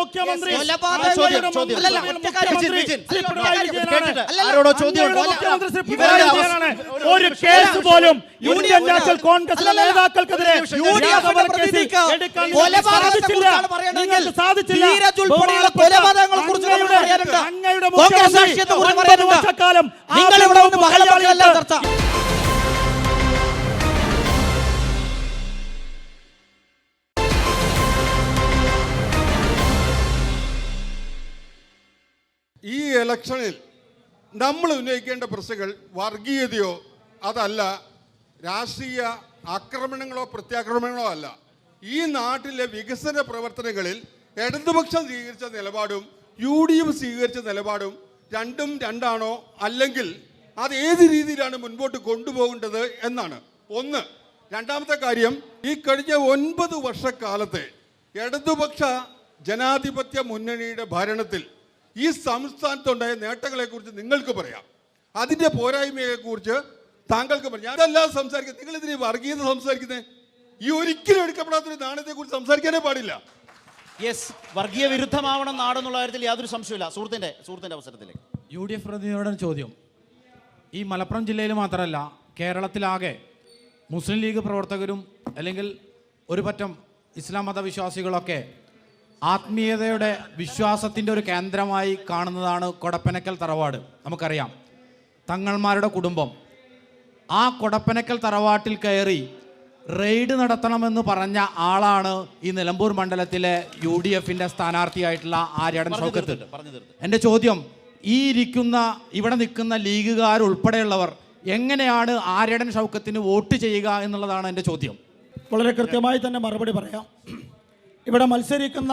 മുഖ്യമന്ത്രി ഒരു കേസ് പോലും യൂണിയൻ നാഷണൽ കോൺഗ്രസിലെ നേതാക്കൾക്കെതിരെ ഈ ഇലക്ഷനിൽ നമ്മൾ ഉന്നയിക്കേണ്ട പ്രശ്നങ്ങൾ വർഗീയതയോ അതല്ല, രാഷ്ട്രീയ ആക്രമണങ്ങളോ പ്രത്യാക്രമണങ്ങളോ അല്ല. ഈ നാട്ടിലെ വികസന പ്രവർത്തനങ്ങളിൽ ഇടതുപക്ഷം സ്വീകരിച്ച നിലപാടും UDF സ്വീകരിച്ച നിലപാടും രണ്ടും രണ്ടാണോ, അല്ലെങ്കിൽ അത് ഏത് രീതിയിലാണ് മുൻപോട്ട് കൊണ്ടുപോകേണ്ടത് എന്നാണ് ഒന്ന്. രണ്ടാമത്തെ കാര്യം, ഈ കഴിഞ്ഞ 9 വർഷക്കാലത്തെ ഇടതുപക്ഷ ജനാധിപത്യ മുന്നണിയുടെ ഭരണത്തിൽ ഈ സംസ്ഥാനത്തുണ്ടായ നേട്ടങ്ങളെക്കുറിച്ച് നിങ്ങൾക്ക് പറയാം, അതിൻ്റെ പോരായ്മയെക്കുറിച്ച് താങ്കൾക്ക് പറയാം. അതല്ലാതെ സംസാരിക്കുന്നത് നിങ്ങൾ ഇതിന് വർഗീയത സംസാരിക്കുന്നത് ഈ ഒരിക്കലും എടുക്കപ്പെടാത്തൊരു നാണയത്തെക്കുറിച്ച് സംസാരിക്കാനേ പാടില്ല. യെസ്, വർഗീയ വിരുദ്ധമാവണം നാടെന്നുള്ള കാര്യത്തിൽ യാതൊരു സംശയമില്ല. സുഹൃത്തിന്റെ അവസരത്തിലേക്ക് UDF പ്രതിനിധിയോട് ചോദ്യം. ഈ മലപ്പുറം ജില്ലയിൽ മാത്രമല്ല, കേരളത്തിലാകെ മുസ്ലിം ലീഗ് പ്രവർത്തകരും അല്ലെങ്കിൽ ഒരു പറ്റം ഇസ്ലാം മതവിശ്വാസികളൊക്കെ ആത്മീയതയുടെ വിശ്വാസത്തിൻ്റെ ഒരു കേന്ദ്രമായി കാണുന്നതാണ് കൊടപ്പനക്കൽ തറവാട്. നമുക്കറിയാം, തങ്ങൾമാരുടെ കുടുംബം ആ കൊടപ്പനക്കൽ തറവാട്ടിൽ കയറി റെയ്ഡ് നടത്തണമെന്ന് പറഞ്ഞ ആളാണ് ഈ നിലമ്പൂർ മണ്ഡലത്തിലെ UDFന്റെ സ്ഥാനാർത്ഥിയായിട്ടുള്ള ആര്യാടൻ ഷൗക്കത്ത്. എൻ്റെ ചോദ്യം, ഇവിടെ നിൽക്കുന്ന ലീഗുകാരുൾപ്പെടെയുള്ളവർ എങ്ങനെയാണ് ആര്യാടൻ ഷൗക്കത്തിന് വോട്ട് ചെയ്യുക എന്നുള്ളതാണ് എൻ്റെ ചോദ്യം. വളരെ കൃത്യമായി തന്നെ മറുപടി പറയാം. ഇവിടെ മത്സരിക്കുന്ന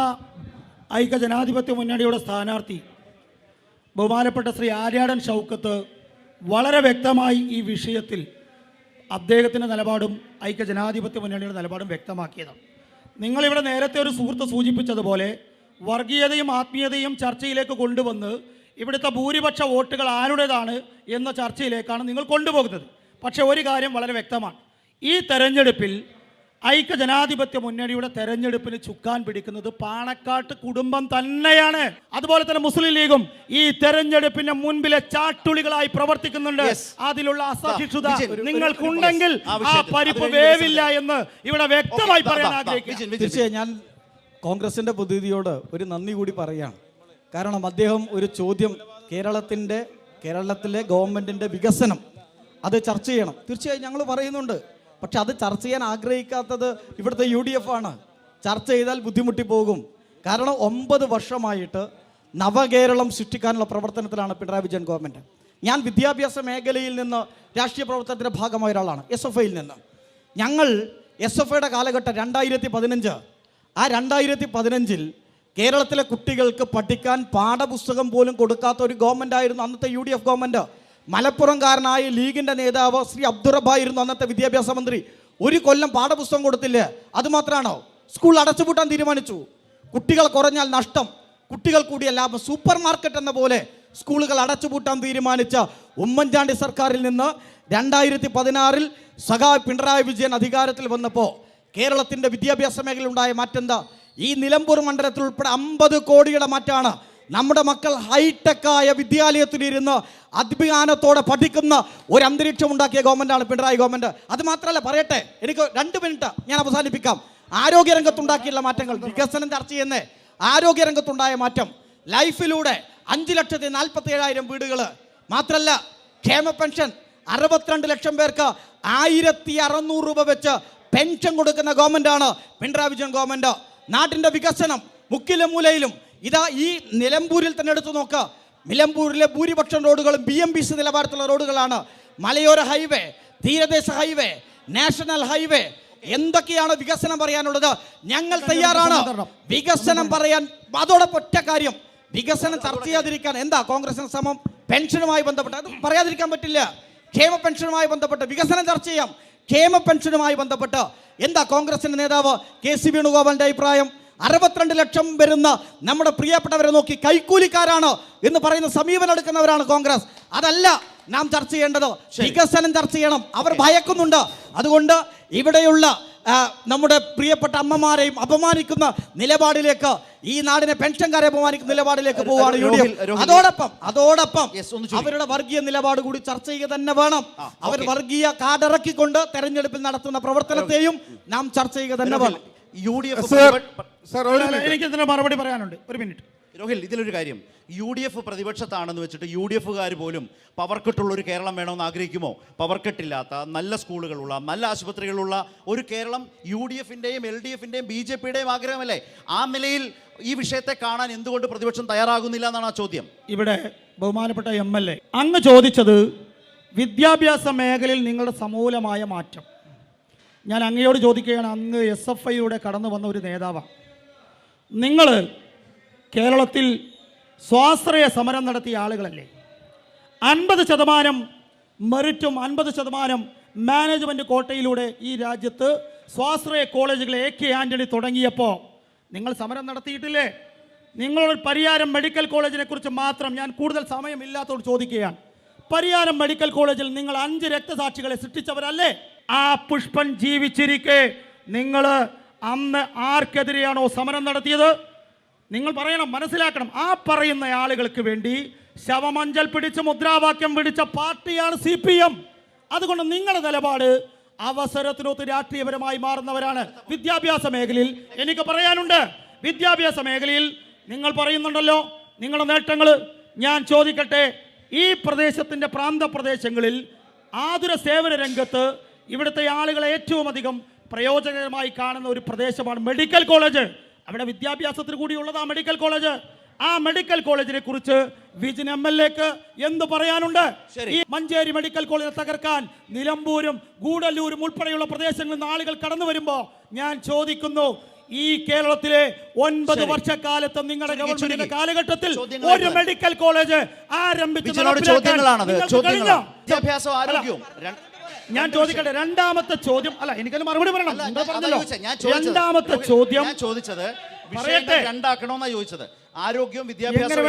ഐക്യ ജനാധിപത്യ മുന്നണിയുടെ സ്ഥാനാർത്ഥി ബഹുമാനപ്പെട്ട ശ്രീ ആര്യാടൻ ഷൗക്കത്ത് വളരെ വ്യക്തമായി ഈ വിഷയത്തിൽ അദ്ദേഹത്തിൻ്റെ നിലപാടും ഐക്യ ജനാധിപത്യ മുന്നണിയുടെ നിലപാടും വ്യക്തമാക്കിയതാണ്. നിങ്ങളിവിടെ നേരത്തെ ഒരു സുഹൃത്ത് സൂചിപ്പിച്ചതുപോലെ വർഗീയതയും ആത്മീയതയും ചർച്ചയിലേക്ക് കൊണ്ടുവന്ന് ഇവിടുത്തെ ഭൂരിപക്ഷ വോട്ടുകൾ ആരുടേതാണ് എന്ന ചർച്ചയിലേക്കാണ് നിങ്ങൾ കൊണ്ടുപോകുന്നത്. പക്ഷേ ഒരു കാര്യം വളരെ വ്യക്തമാണ്, ഈ തെരഞ്ഞെടുപ്പിൽ ഐക്യ ജനാധിപത്യ മുന്നണിയുടെ തെരഞ്ഞെടുപ്പിന് ചുക്കാൻ പിടിക്കുന്നത് പാണക്കാട്ട് കുടുംബം തന്നെയാണ്. അതുപോലെ തന്നെ മുസ്ലിം ലീഗും ഈ തെരഞ്ഞെടുപ്പിന്റെ മുൻപിലെ ചാട്ടുളികളായി പ്രവർത്തിക്കുന്നുണ്ട്. അതിലുള്ള അസഹിഷ്ണുത നിങ്ങൾക്കുണ്ടെങ്കിൽ ആ പരിപ്പ് വേവില്ല എന്ന് ഇവിടെ വ്യക്തമായി പറയാൻ ആഗ്രഹിക്കുന്നു. തീർച്ചയായും ഞാൻ കോൺഗ്രസിന്റെ പ്രതിനിധിയോട് ഒരു നന്ദി കൂടി പറയുകയാണ്. കാരണം അദ്ദേഹം ഒരു ചോദ്യം, കേരളത്തിലെ ഗവൺമെന്റിന്റെ വികസനം അത് ചർച്ച ചെയ്യണം. തീർച്ചയായും ഞങ്ങൾ പറയുന്നുണ്ട്. പക്ഷെ അത് ചർച്ച ചെയ്യാൻ ആഗ്രഹിക്കാത്തത് ഇവിടുത്തെ UDF ആണ്. ചർച്ച ചെയ്താൽ ബുദ്ധിമുട്ടി പോകും. കാരണം 9 വർഷമായിട്ട് നവകേരളം സൃഷ്ടിക്കാനുള്ള പ്രവർത്തനത്തിലാണ് പിണറായി വിജയൻ ഗവൺമെൻറ്. ഞാൻ വിദ്യാഭ്യാസ മേഖലയിൽ നിന്ന് രാഷ്ട്രീയ പ്രവർത്തനത്തിൻ്റെ ഭാഗമായ ഒരാളാണ്, SFIയിൽ നിന്ന്. ഞങ്ങൾ SFIയുടെ കാലഘട്ടം 2015, ആ 2015 കേരളത്തിലെ കുട്ടികൾക്ക് പഠിക്കാൻ പാഠപുസ്തകം പോലും കൊടുക്കാത്ത ഒരു ഗവൺമെൻറ് ആയിരുന്നു അന്നത്തെ UDF ഗവൺമെൻറ്. മലപ്പുറംകാരനായ ലീഗിൻ്റെ നേതാവ് ശ്രീ അബ്ദുറബായിരുന്നു അന്നത്തെ വിദ്യാഭ്യാസ മന്ത്രി. ഒരു കൊല്ലം പാഠപുസ്തകം കൊടുത്തില്ല. അതുമാത്രമാണോ, സ്കൂൾ അടച്ചുപൂട്ടാൻ തീരുമാനിച്ചു. കുട്ടികൾ കുറഞ്ഞാൽ നഷ്ടം, കുട്ടികൾ കൂടിയ ലാഭം. സൂപ്പർ മാർക്കറ്റ് എന്ന പോലെ സ്കൂളുകൾ അടച്ചുപൂട്ടാൻ തീരുമാനിച്ച ഉമ്മൻചാണ്ടി സർക്കാരിൽ നിന്ന് 2016 സഖാവ് പിണറായി വിജയൻ അധികാരത്തിൽ വന്നപ്പോൾ കേരളത്തിൻ്റെ വിദ്യാഭ്യാസ മേഖലയിൽ ഉണ്ടായ മാറ്റം എന്താ? ഈ നിലമ്പൂർ മണ്ഡലത്തിൽ ഉൾപ്പെടെ 50 കോടിയുടെ മാറ്റമാണ്. നമ്മുടെ മക്കൾ ഹൈടെക്കായ വിദ്യാലയത്തിലിരുന്ന് അഭിമാനത്തോടെ പഠിക്കുന്ന ഒരു അന്തരീക്ഷം ഉണ്ടാക്കിയ ഗവൺമെൻറ്റാണ് പിണറായി ഗവൺമെൻറ്. അത് മാത്രമല്ല, പറയട്ടെ, എനിക്ക് 2 മിനിറ്റ് ഞാൻ അവസാനിപ്പിക്കാം. ആരോഗ്യരംഗത്തുണ്ടാക്കിയുള്ള മാറ്റങ്ങൾ, വികസനം ചർച്ച ചെയ്യുന്നേ, ആരോഗ്യരംഗത്തുണ്ടായ മാറ്റം, ലൈഫിലൂടെ 5,47,000 വീടുകൾ, മാത്രമല്ല ക്ഷേമ പെൻഷൻ 62 ലക്ഷം പേർക്ക് 1,600 രൂപ വെച്ച് പെൻഷൻ കൊടുക്കുന്ന ഗവൺമെൻറ്റാണ് പിണറായി വിജയൻ ഗവൺമെൻറ്. നാട്ടിൻ്റെ വികസനം മുക്കിലും മൂലയിലും. ഇതാ ഈ നിലമ്പൂരിൽ തന്നെ എടുത്തു നോക്കുക. നിലമ്പൂരിലെ ഭൂരിപക്ഷം റോഡുകളും BMBC നിലവാരത്തിലുള്ള റോഡുകളാണ്. മലയോര ഹൈവേ, തീരദേശ ഹൈവേ, നാഷണൽ ഹൈവേ, എന്തൊക്കെയാണ് വികസനം പറയാനുള്ളത്? ഞങ്ങൾ തയ്യാറാണ് വികസനം പറയാൻ. അതോടൊപ്പം ഒറ്റ കാര്യം, വികസനം ചർച്ച ചെയ്യാതിരിക്കാൻ എന്താ കോൺഗ്രസിന് ശ്രമം? പെൻഷനുമായി ബന്ധപ്പെട്ട് അത് പറയാതിരിക്കാൻ പറ്റില്ല. ക്ഷേമ പെൻഷനുമായി ബന്ധപ്പെട്ട് വികസനം ചർച്ച ചെയ്യാം. ക്ഷേമ പെൻഷനുമായി ബന്ധപ്പെട്ട് എന്താ കോൺഗ്രസിൻ്റെ നേതാവ് KC വേണുഗോപാലിൻ്റെ അഭിപ്രായം? 62 ലക്ഷം വരുന്ന നമ്മുടെ പ്രിയപ്പെട്ടവരെ നോക്കി കൈക്കൂലിക്കാരാണ് എന്ന് പറയുന്ന സമീപനം എടുക്കുന്നവരാണ് കോൺഗ്രസ്. അതല്ല നാം ചർച്ച ചെയ്യേണ്ടത്. വികസനം ചർച്ച ചെയ്യണം. അവർ ഭയക്കുന്നുണ്ട്. അതുകൊണ്ട് ഇവിടെയുള്ള നമ്മുടെ പ്രിയപ്പെട്ട അമ്മമാരെയും അപമാനിക്കുന്ന നിലപാടിലേക്ക്, ഈ നാടിനെ പെൻഷൻകാരെ അപമാനിക്കുന്ന നിലപാടിലേക്ക് പോവുകയാണ് UDF. അതോടൊപ്പം അവരുടെ വർഗീയ നിലപാട് കൂടി ചർച്ച ചെയ്യുക തന്നെ വേണം. അവർ വർഗീയ കാർഡിറക്കിക്കൊണ്ട് തെരഞ്ഞെടുപ്പിൽ നടത്തുന്ന പ്രവർത്തനത്തെയും നാം ചർച്ച ചെയ്യുക തന്നെ വേണം. എനിക്ക് ഇതിന് മറുപടി പറയാനുണ്ട്. ഒരു മിനിറ്റ് രോഹിൽ, ഇതിലൊരു കാര്യം, UDF പ്രതിപക്ഷത്താണെന്ന് വെച്ചിട്ട് UDF-കാർ പോലും പവർ കട്ടുള്ളൊരു കേരളം വേണമെന്ന് ആഗ്രഹിക്കുമോ? പവർ കട്ടില്ലാത്ത, നല്ല സ്കൂളുകളുള്ള, നല്ല ആശുപത്രികളുള്ള ഒരു കേരളം UDF-ൻ്റെയും LDF-ൻ്റെയും BJP-യുടെയും ആഗ്രഹമല്ലേ? ആ നിലയിൽ ഈ വിഷയത്തെ കാണാൻ എന്തുകൊണ്ട് പ്രതിപക്ഷം തയ്യാറാകുന്നില്ല എന്നാണ് ആ ചോദ്യം. ഇവിടെ ബഹുമാനപ്പെട്ട MLA അങ്ങ് ചോദിച്ചത് വിദ്യാഭ്യാസ മേഖലയിൽ നിങ്ങളുടെ സമൂലമായ മാറ്റം. ഞാൻ അങ്ങയോട് ചോദിക്കുകയാണ്, അങ്ങ് SFIയുടെ കടന്നു വന്ന ഒരു നേതാവാണ്. നിങ്ങൾ കേരളത്തിൽ സ്വാശ്രയ സമരം നടത്തിയ ആളുകളല്ലേ? 50% മെറിറ്റും 50% മാനേജ്മെൻറ്റ് കോട്ടയിലൂടെ ഈ രാജ്യത്ത് സ്വാശ്രയ കോളേജുകൾ AK ആൻ്റണി തുടങ്ങിയപ്പോൾ നിങ്ങൾ സമരം നടത്തിയിട്ടില്ലേ? നിങ്ങളൊരു പരിയാരം മെഡിക്കൽ കോളേജിനെ കുറിച്ച് മാത്രം, ഞാൻ കൂടുതൽ സമയമില്ലാത്തതോട് ചോദിക്കുകയാണ്, പരിയാരം മെഡിക്കൽ കോളേജിൽ നിങ്ങൾ 5 രക്തസാക്ഷികളെ സൃഷ്ടിച്ചവരല്ലേ? ആ പുഷ്പൻ ജീവിച്ചിരിക്കെ നിങ്ങൾ അന്ന് ആർക്കെതിരെയാണോ സമരം നടത്തിയത് നിങ്ങൾ പറയണം, മനസ്സിലാക്കണം. ആ പറയുന്ന ആളുകൾക്ക് വേണ്ടി ശവമഞ്ചൽ പിടിച്ച് മുദ്രാവാക്യം പിടിച്ച പാർട്ടിയാണ് CPM. അതുകൊണ്ട് നിങ്ങളുടെ നിലപാട് അവസരത്തിനൊത്ത് രാഷ്ട്രീയപരമായി മാറുന്നവരാണ്. വിദ്യാഭ്യാസ മേഖലയിൽ എനിക്ക് പറയാനുണ്ട്. വിദ്യാഭ്യാസ മേഖലയിൽ നിങ്ങൾ പറയുന്നുണ്ടല്ലോ നിങ്ങളുടെ നേട്ടങ്ങൾ. ഞാൻ ചോദിക്കട്ടെ, ഈ പ്രദേശത്തിൻ്റെ പ്രാന്തപ്രദേശങ്ങളിൽ ആതുര സേവന രംഗത്ത് ഇവിടുത്തെ ആളുകളെ ഏറ്റവും അധികം പ്രയോജനകരമായി കാണുന്ന ഒരു പ്രദേശമാണ് മെഡിക്കൽ കോളേജ്. അവിടെ വിദ്യാഭ്യാസത്തിന് കൂടിയുള്ളത് ആ മെഡിക്കൽ കോളേജ്. ആ മെഡിക്കൽ കോളേജിനെ കുറിച്ച് വിജിൻ MLAക്ക് എന്ത് പറയാനുണ്ട്? ഈ മഞ്ചേരി മെഡിക്കൽ കോളേജ് തകർക്കാൻ നിലമ്പൂരും ഗൂഡല്ലൂരും ഉൾപ്പെടെയുള്ള പ്രദേശങ്ങളിൽ നിന്ന് ആളുകൾ കടന്നു വരുമ്പോൾ ഞാൻ ചോദിക്കുന്നു, ഈ കേരളത്തിലെ 9 വർഷക്കാലത്ത് നിങ്ങളുടെ ഗവൺമെന്റിന്റെ കാലഘട്ടത്തിൽ ഒരു മെഡിക്കൽ കോളേജ് ആരംഭിച്ചു? ഞാൻ ചോദിക്കട്ടെ, രണ്ടാമത്തെ ചോദ്യം അല്ല, എനിക്കത് മറുപടി പറയണം. രണ്ടാമത്തെ ചോദ്യം ചോദിച്ചത് രണ്ടാക്കണമെന്നാ ചോദിച്ചത്. ആരോഗ്യവും വിദ്യാഭ്യാസവും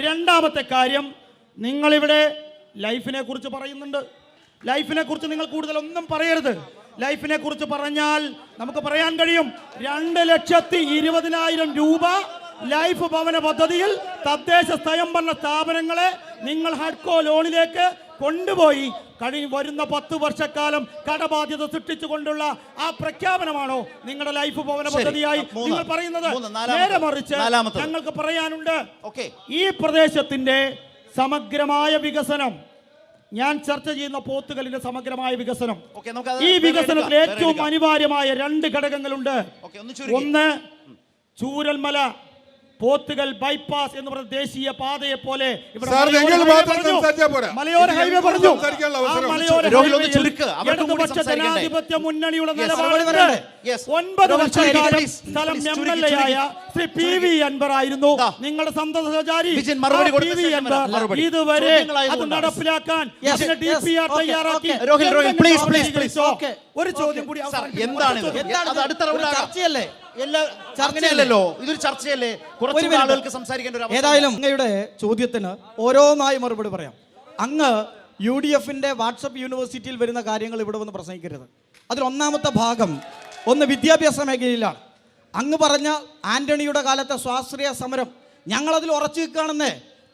രണ്ടാമത്തെ കാര്യം, നിങ്ങളിവിടെ ലൈഫിനെ കുറിച്ച് പറയുന്നുണ്ട്. ലൈഫിനെ കുറിച്ച് നിങ്ങൾ കൂടുതലൊന്നും പറയരുത്. ലൈഫിനെ കുറിച്ച് പറഞ്ഞാൽ നമുക്ക് പറയാൻ കഴിയും, 2,20,000 രൂപ ലൈഫ് ഭവന പദ്ധതിയിൽ തദ്ദേശ സ്വയംഭരണ സ്ഥാപനങ്ങളെ നിങ്ങൾ ഹഡ്കോ ലോണിലേക്ക് കൊണ്ടുപോയി വരുന്ന 10 വർഷക്കാലം കടബാധ്യത സൃഷ്ടിച്ചുകൊണ്ടുള്ള ആ പ്രഖ്യാപനമാണോ നിങ്ങളുടെ ലൈഫ് ഭവന പദ്ധതിയായി നിങ്ങൾ പറയുന്നത്? നേരെ മറിച്ച് ഞങ്ങൾക്ക് പറയാനുണ്ട്, ഈ പ്രദേശത്തിന്റെ സമഗ്രമായ വികസനം, ഞാൻ ചർച്ച ചെയ്യുന്ന പോത്തുകലിന്റെ സമഗ്രമായ വികസനം, ഈ വികസനത്തിൽ ഏറ്റവും അനിവാര്യമായ 2 ഘടകങ്ങളുണ്ട്. ഒന്ന്, ചൂരൽമല പോത്തുകൽ ബൈപ്പാസ് എന്ന് പറയുന്ന ദേശീയ പാതയെ പോലെ മലയോര ഹൈവേ പറഞ്ഞു. ഇടതുപക്ഷ ജനാധിപത്യ മുന്നണിയുടെ നിലപാട് 9 വർഷക്കാലം സ്ഥലം MLA ആയ ശ്രീ PV അൻവർ ആയിരുന്നു നിങ്ങളുടെ സന്തോഷാചാരി. PV അൻവർ ഇതുവരെ അത് നടപ്പിലാക്കാൻ DPR തയ്യാറാക്കി. ഒരു ചോദ്യം കൂടി, എന്താണ് ചർച്ചയല്ലേ? ചർച്ചയല്ലല്ലോ, ഇതൊരു ചർച്ചയല്ലേ? കുറച്ച് ആളുകൾക്ക് സംസാരിക്കാൻ. ഏതായാലും അങ്ങയുടെ ചോദ്യത്തിന് ഓരോന്നായി മറുപടി പറയാം. അങ്ങ് UDF-ന്റെ വാട്സപ്പ് യൂണിവേഴ്സിറ്റിയിൽ വരുന്ന കാര്യങ്ങൾ ഇവിടെ വന്ന് പ്രസംഗിക്കരുത്. അതിൽ ഒന്നാമത്തെ ഭാഗം വിദ്യാഭ്യാസ മേഖലയിലാണ്. അങ്ങ് പറഞ്ഞ ആന്റണിയുടെ കാലത്തെ സ്വാശ്രയ സമരം ഞങ്ങളതിൽ ഉറച്ചു നിൽക്കുകയാണെന്നേ.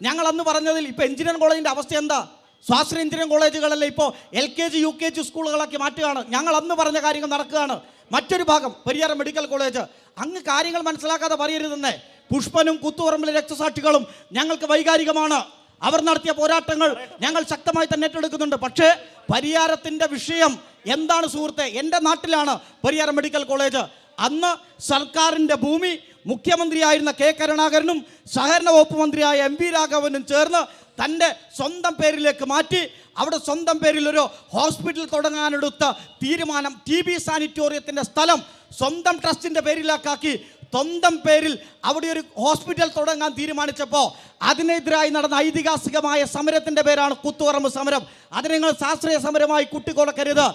ഞങ്ങൾ അന്ന് പറഞ്ഞതിൽ ഇപ്പോൾ എഞ്ചിനീയറിംഗ് കോളേജിൻ്റെ അവസ്ഥ എന്താ? സ്വാശ്രയ എഞ്ചിനീയറിംഗ് കോളേജുകളല്ലേ ഇപ്പോൾ LKG UKG സ്കൂളുകളാക്കി മാറ്റുകയാണ്. ഞങ്ങൾ അന്ന് പറഞ്ഞ കാര്യങ്ങൾ നടക്കുകയാണ്. മറ്റൊരു ഭാഗം പരിയാരം മെഡിക്കൽ കോളേജ്. അങ്ങ് കാര്യങ്ങൾ മനസ്സിലാക്കാതെ പറയരുതെന്നേ. പുഷ്പനും കുത്തുപറമ്പിലെ രക്തസാക്ഷികളും ഞങ്ങൾക്ക് വൈകാരികമാണ്. അവർ നടത്തിയ പോരാട്ടങ്ങൾ ഞങ്ങൾ ശക്തമായി തന്നെ ഏറ്റെടുക്കുന്നുണ്ട്. പക്ഷേ പരിയാരത്തിൻ്റെ വിഷയം എന്താണ് സുഹൃത്തെ? എൻ്റെ നാട്ടിലാണ് പരിയാരം മെഡിക്കൽ കോളേജ്. അന്ന് സർക്കാരിൻ്റെ ഭൂമി മുഖ്യമന്ത്രിയായിരുന്ന K കരുണാകരനും സഹകരണ വകുപ്പ് മന്ത്രിയായ MV രാഘവനും ചേർന്ന് തൻ്റെ സ്വന്തം പേരിലേക്ക് മാറ്റി അവിടെ സ്വന്തം പേരിൽ ഒരു ഹോസ്പിറ്റൽ തുടങ്ങാനെടുത്ത തീരുമാനം, TB സാനിറ്റോറിയത്തിൻ്റെ സ്ഥലം സ്വന്തം ട്രസ്റ്റിൻ്റെ പേരിലാക്കി സ്വന്തം പേരിൽ അവിടെ ഒരു ഹോസ്പിറ്റൽ തുടങ്ങാൻ തീരുമാനിച്ചപ്പോൾ അതിനെതിരായി നടന്ന ഐതിഹാസികമായ സമരത്തിൻ്റെ പേരാണ് കുത്തുപറമ്പ് സമരം. അതിനെ നിങ്ങൾ ശാസ്ത്രീയ സമരമായി കുട്ടിക്കൊടുക്കരുത്.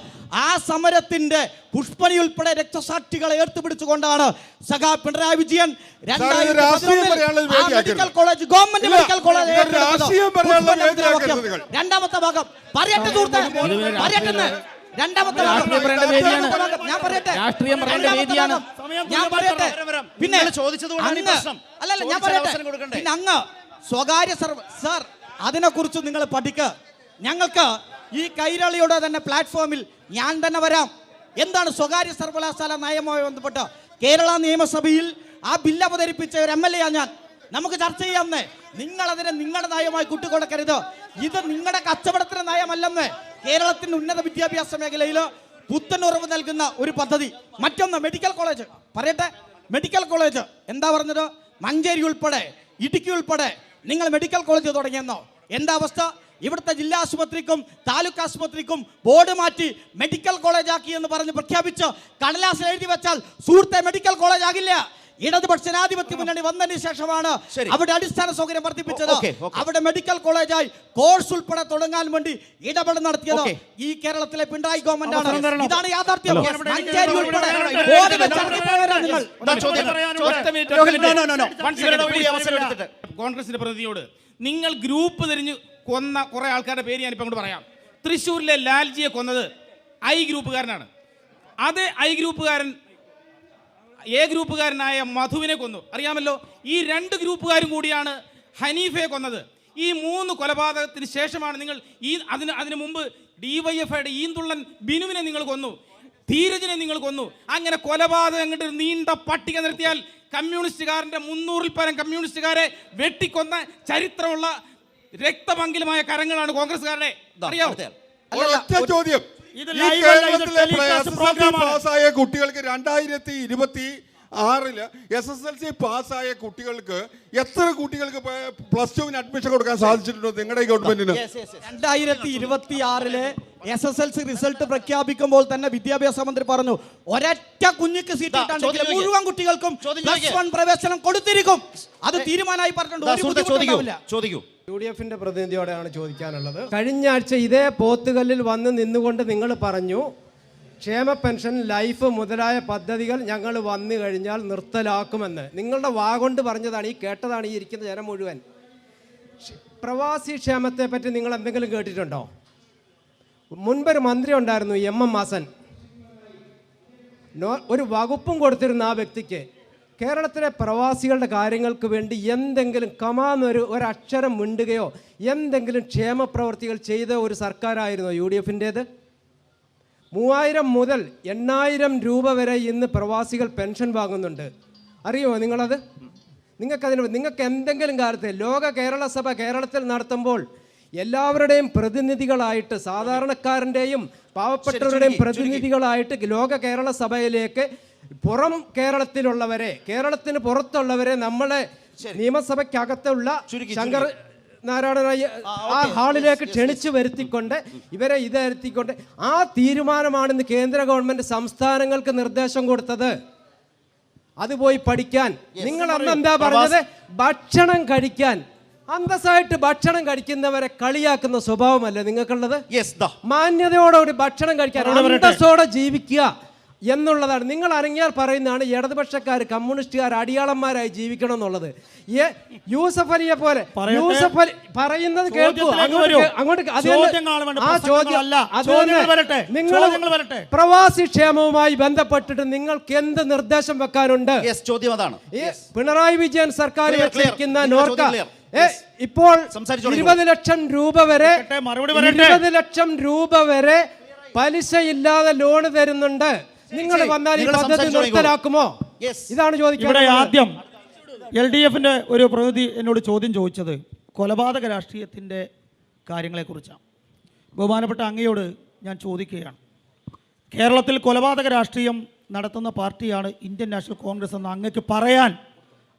ആ സമരത്തിന്റെ പുഷ്പണി ഉൾപ്പെടെ രക്തസാക്ഷികളെ ഏർത്തുപിടിച്ചുകൊണ്ടാണ് സഖാ Pinarayi Vijayan medical college government medical college രണ്ടാമത്തെ ഭാഗം പറയട്ടെ സുഹൃത്തെ, പറയട്ടെ. രണ്ടാമത്തെ ഭാഗം ഞാൻ പറയട്ടെ, ഞാൻ പറയട്ടെ. പിന്നെ അല്ലല്ല, ഞാൻ പറയട്ടെ. പിന്നെ അങ്ങ് സ്വകാര്യ സർ, അതിനെക്കുറിച്ച് നിങ്ങൾ പഠിക്കുക. ഞങ്ങൾക്ക് ഈ കൈരളിയുടെ തന്നെ പ്ലാറ്റ്ഫോമിൽ ഞാൻ തന്നെ വരാം. എന്താണ് സ്വകാര്യ സർവകലാശാല നയവുമായി ബന്ധപ്പെട്ട് കേരള നിയമസഭയിൽ ആ ബില്ല് അവതരിപ്പിച്ച ഒരു MLA ഞാൻ. നമുക്ക് ചർച്ച ചെയ്യാമെന്നേ. നിങ്ങൾ അതിനെ നിങ്ങളുടെ നയമായി കൂട്ടിക്കൊടുക്കരുത്. ഇത് നിങ്ങളുടെ കച്ചവടത്തിന് നയമല്ലെന്ന്. കേരളത്തിന്റെ ഉന്നത വിദ്യാഭ്യാസ മേഖലയിൽ പുത്തനുറവ് നൽകുന്ന ഒരു പദ്ധതി. മറ്റൊന്ന് മെഡിക്കൽ കോളേജ് പറയട്ടെ. മെഡിക്കൽ കോളേജ് എന്താ പറഞ്ഞത്? മഞ്ചേരി ഉൾപ്പെടെ ഇടുക്കി ഉൾപ്പെടെ നിങ്ങൾ മെഡിക്കൽ കോളേജ് തുടങ്ങിയെന്നോ? എന്താ അവസ്ഥ? ഇവിടുത്തെ ജില്ലാ ആശുപത്രിക്കും താലൂക്ക് ആശുപത്രിക്കും ബോർഡ് മാറ്റി മെഡിക്കൽ കോളേജ് ആക്കി എന്ന് പറഞ്ഞ് പ്രഖ്യാപിച്ച് കടലാസിൽ എഴുതി വെച്ചാൽ സുഹൃത്തെ മെഡിക്കൽ കോളേജ് ആകില്ല. ഇടതുപക്ഷ ജനാധിപത്യ മുന്നണി വന്നതിന് ശേഷമാണ് അവിടെ അടിസ്ഥാന സൗകര്യം വർദ്ധിപ്പിച്ചത്. അവിടെ മെഡിക്കൽ കോളേജായി കോഴ്സ് ഉൾപ്പെടെ തുടങ്ങാൻ വേണ്ടി ഇടപെടൽ നടത്തിയത് ഈ കേരളത്തിലെ പിണറായി ഗവൺമെന്റ് ആണ്. ഇതാണ് യാഥാർത്ഥ്യം. കോൺഗ്രസിന്റെ പ്രതിനിധിയോട്, നിങ്ങൾ ഗ്രൂപ്പ് തിരിഞ്ഞ് കൊന്ന കുറെ ആൾക്കാരുടെ പേര് ഞാനിപ്പോൾ അങ്ങോട്ട് പറയാം. തൃശ്ശൂരിലെ ലാൽജിയെ കൊന്നത് ഐ ഗ്രൂപ്പുകാരനാണ്. അത് ഐ ഗ്രൂപ്പുകാരൻ എ ഗ്രൂപ്പുകാരനായ മധുവിനെ കൊന്നു, അറിയാമല്ലോ. ഈ 2 ഗ്രൂപ്പുകാരും കൂടിയാണ് ഹനീഫയെ കൊന്നത്. ഈ 3 കൊലപാതകത്തിന് ശേഷമാണ് നിങ്ങൾ അതിനു മുമ്പ് DYFIയുടെ ഈന്തുള്ളൻ ബിനുവിനെ നിങ്ങൾ കൊന്നു, ധീരജിനെ നിങ്ങൾ കൊന്നു. അങ്ങനെ കൊലപാതകങ്ങളുടെ നീണ്ട പട്ടിക നിർത്തിയാൽ കമ്മ്യൂണിസ്റ്റുകാരൻ്റെ 300-ൽ പരം കമ്മ്യൂണിസ്റ്റുകാരെ വെട്ടിക്കൊന്ന ചരിത്രമുള്ള രക്തപങ്കിലമായ കരങ്ങളാണ് കോൺഗ്രസ്സുകാരുടെ. അറിയാമോ? ചോദ്യം, ഈ കേരളത്തിലെ SSLC പാസ്സായ കുട്ടികൾക്ക് 2026 SSLC പാസ്സായ കുട്ടികൾക്ക് എത്ര കുട്ടികൾക്ക് +2 അഡ്മിഷൻ കൊടുക്കാൻ സാധിച്ചിട്ടുണ്ടോ നിങ്ങളുടെ ഗവൺമെന്റിന്? 2026 SSLC റിസൾട്ട് പ്രഖ്യാപിക്കുമ്പോൾ തന്നെ വിദ്യാഭ്യാസ മന്ത്രി പറഞ്ഞു ഒരൊറ്റ കുഞ്ഞിക്ക് സീറ്റ് കിട്ടാണ്ടെങ്കിൽ മുഴുവൻ കുട്ടികൾക്കും +1 പ്രവേശനം കൊടുത്തിരിക്കും. അത് തീരുമാനമായി പറഞ്ഞിട്ടുണ്ട്. UDFന്റെ പ്രതിനിധിയോടെയാണ് ചോദിക്കാനുള്ളത്. കഴിഞ്ഞ ആഴ്ച ഇതേ പോത്തുകല്ലിൽ വന്ന് നിന്നുകൊണ്ട് നിങ്ങൾ പറഞ്ഞു ക്ഷേമ പെൻഷൻ, ലൈഫ് മുതലായ പദ്ധതികൾ ഞങ്ങൾ വന്നു കഴിഞ്ഞാൽ നിർത്തലാക്കുമെന്ന്. നിങ്ങളുടെ വാഗൊണ്ട് പറഞ്ഞതാണ്, ഈ കേട്ടതാണ് ഈ ഇരിക്കുന്ന ജനം മുഴുവൻ. പ്രവാസി ക്ഷേമത്തെ പറ്റി നിങ്ങൾ എന്തെങ്കിലും കേട്ടിട്ടുണ്ടോ? മുൻപൊരു മന്ത്രി ഉണ്ടായിരുന്നു MM മാസൻ. ഒരു വകുപ്പും കൊടുത്തിരുന്ന ആ വ്യക്തിക്ക് കേരളത്തിലെ പ്രവാസികളുടെ കാര്യങ്ങൾക്ക് വേണ്ടി എന്തെങ്കിലും ഒരക്ഷരം മിണ്ടുകയോ എന്തെങ്കിലും ക്ഷേമ പ്രവർത്തികൾ ചെയ്ത ഒരു സർക്കാരായിരുന്നു UDFൻ്റേത്. 3000 മുതൽ 8000 രൂപ വരെ ഇന്ന് പ്രവാസികൾ പെൻഷൻ വാങ്ങുന്നുണ്ട്. അറിയുമോ നിങ്ങളത്? നിങ്ങൾക്ക് എന്തെങ്കിലും കാര്യത്തിൽ ലോക കേരള സഭ കേരളത്തിൽ നടത്തുമ്പോൾ എല്ലാവരുടെയും പ്രതിനിധികളായിട്ട്, സാധാരണക്കാരൻ്റെയും പാവപ്പെട്ടവരുടെയും പ്രതിനിധികളായിട്ട് ലോക കേരള സഭയിലേക്ക് പുറം കേരളത്തിലുള്ളവരെ, കേരളത്തിന് പുറത്തുള്ളവരെ നമ്മളെ നിയമസഭയ്ക്കകത്തുള്ള ശങ്കർ നാരായണനായി ആ ഹാളിലേക്ക് ക്ഷണിച്ചു വരുത്തിക്കൊണ്ട് ഇവരെ ഇതെത്തിക്കൊണ്ട് ആ തീരുമാനമാണെന്ന് കേന്ദ്ര ഗവൺമെന്റ് സംസ്ഥാനങ്ങൾക്ക് നിർദ്ദേശം കൊടുത്തത്. അത് പോയി പഠിക്കാൻ. നിങ്ങൾ അന്ന് എന്താ പറഞ്ഞത്? ഭക്ഷണം കഴിക്കാൻ, അന്തസ്സായിട്ട് ഭക്ഷണം കഴിക്കുന്നവരെ കളിയാക്കുന്ന സ്വഭാവമല്ലേ നിങ്ങൾക്കുള്ളത്? മാന്യതയോടുകൂടി ഭക്ഷണം കഴിക്കാൻ, അന്തസ്സോടെ ജീവിക്കുക എന്നുള്ളതാണ്. നിങ്ങൾ അറിഞ്ഞാൽ പറയുന്നതാണ് ഇടതുപക്ഷക്കാർ, കമ്മ്യൂണിസ്റ്റുകാർ അടിയാളന്മാരായി ജീവിക്കണം എന്നുള്ളത്. യൂസഫ് അലിയെ പോലെ യൂസഫ് അലി പറയുന്നത് കേൾക്കൂ. നിങ്ങൾ പ്രവാസി ക്ഷേമവുമായി ബന്ധപ്പെട്ടിട്ട് നിങ്ങൾക്ക് എന്ത് നിർദ്ദേശം വെക്കാനുണ്ട്? പിണറായി വിജയൻ സർക്കാർ വെച്ചിരിക്കുന്ന നോർക്ക ഇപ്പോൾ 20 ലക്ഷം രൂപ വരെ 20 ലക്ഷം രൂപ വരെ പലിശയില്ലാതെ ലോണ് തരുന്നുണ്ട്. നിങ്ങൾ വന്നാൽ ഈ പദ്ധതി നിർത്തലാക്കുമോ? ഇതാണ് ചോദിക്കുന്നത്. ആദ്യം LDFന്റെ ഒരു പ്രതിനിധി എന്നോട് ചോദ്യം ചോദിച്ചത് കൊലപാതക രാഷ്ട്രീയത്തിൻ്റെ കാര്യങ്ങളെക്കുറിച്ചാണ്. ബഹുമാനപ്പെട്ട അങ്ങയോട് ഞാൻ ചോദിക്കുകയാണ്, കേരളത്തിൽ കൊലപാതക രാഷ്ട്രീയം നടത്തുന്ന പാർട്ടിയാണ് ഇന്ത്യൻ നാഷണൽ കോൺഗ്രസ് എന്ന് അങ്ങക്ക് പറയാൻ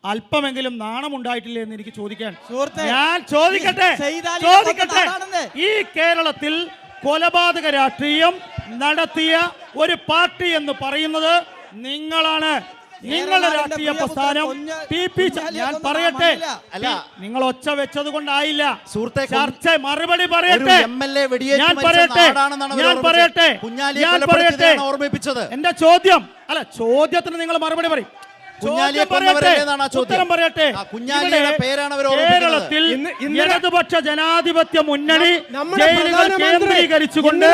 അല്പമെങ്കിലും നാണമുണ്ടായിട്ടില്ലേ എന്ന് എനിക്ക് ചോദിക്കാൻ. ഞാൻ ചോദിക്കട്ടെ, ഈ കേരളത്തിൽ കൊലപാതക രാഷ്ട്രീയം നടത്തിയ ഒരു പാർട്ടി എന്ന് പറയുന്നത് നിങ്ങളാണ്. നിങ്ങളുടെ രാഷ്ട്രീയ പ്രസ്ഥാനം ഞാൻ പറയട്ടെ, അല്ല, നിങ്ങൾ ഒച്ച വെച്ചത് കൊണ്ടായില്ല സുഹൃത്തെ, ചർച്ച മറുപടി പറയട്ടെ. ഞാൻ പറയട്ടെ ഓർമ്മിപ്പിച്ചത്. എന്റെ ചോദ്യം അല്ല, ചോദ്യത്തിന് നിങ്ങൾ മറുപടി പറയും. ഉത്തരം പറയട്ടെ. കേരളത്തിൽ ഇടതുപക്ഷ ജനാധിപത്യ മുന്നണി കേന്ദ്രീകരിച്ചുകൊണ്ട്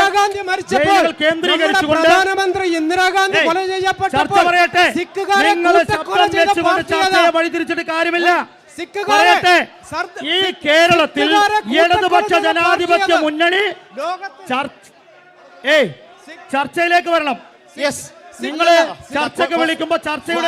പ്രധാനമന്ത്രി ഇന്ദിരാഗാന്ധി കൊല ചർച്ച പറയട്ടെ. നിങ്ങൾ ചർച്ചയെ വഴിതിരിച്ചിട്ട് കാര്യമില്ല. പറയട്ടെ, ഈ കേരളത്തിൽ ഇടതുപക്ഷ ജനാധിപത്യ മുന്നണി ചർച്ചയിലേക്ക് വരണം. യെസ്, നിങ്ങള് ചർച്ചക്ക് വിളിക്കുമ്പോ ചർച്ചയുടെ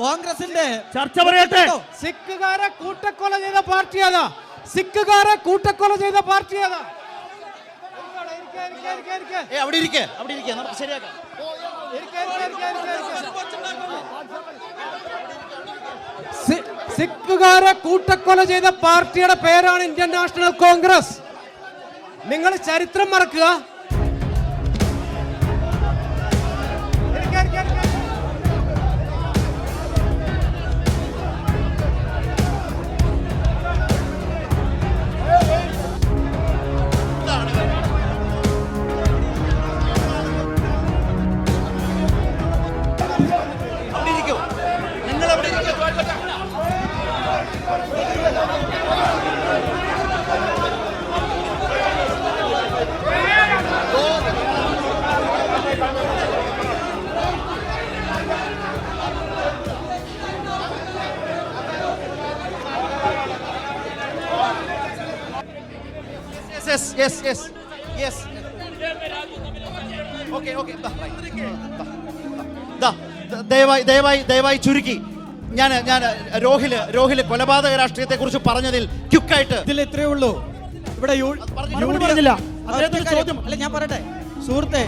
കോൺഗ്രസിന്റെ ചർച്ച പറയട്ടെ. സിഖുകാരെ കൂട്ടക്കൊല ചെയ്ത പാർട്ടി ഏതാ? സിഖുകാരെ കൂട്ടക്കൊല ചെയ്ത പാർട്ടി ഏതാ? അവിടെ ഇരിക്കെ, നമുക്ക് ശരിയാക്കാം. സിഖുകാരെ കൂട്ടക്കൊല ചെയ്ത പാർട്ടിയുടെ പേരാണ് ഇന്ത്യൻ നാഷണൽ കോൺഗ്രസ്. നിങ്ങൾ ചരിത്രം മറക്കുക. ദയവായി ചുരുക്കി. ഞാൻ രോഹില് കൊലപാതക രാഷ്ട്രീയത്തെ കുറിച്ച് പറഞ്ഞതിൽ ക്യുക്കായിട്ട് ഇതിൽ ഇത്രയേ ഉള്ളൂ. ഇവിടെ പറഞ്ഞില്ല. അല്ല, ഞാൻ പറയട്ടെ സുഹൃത്തെ,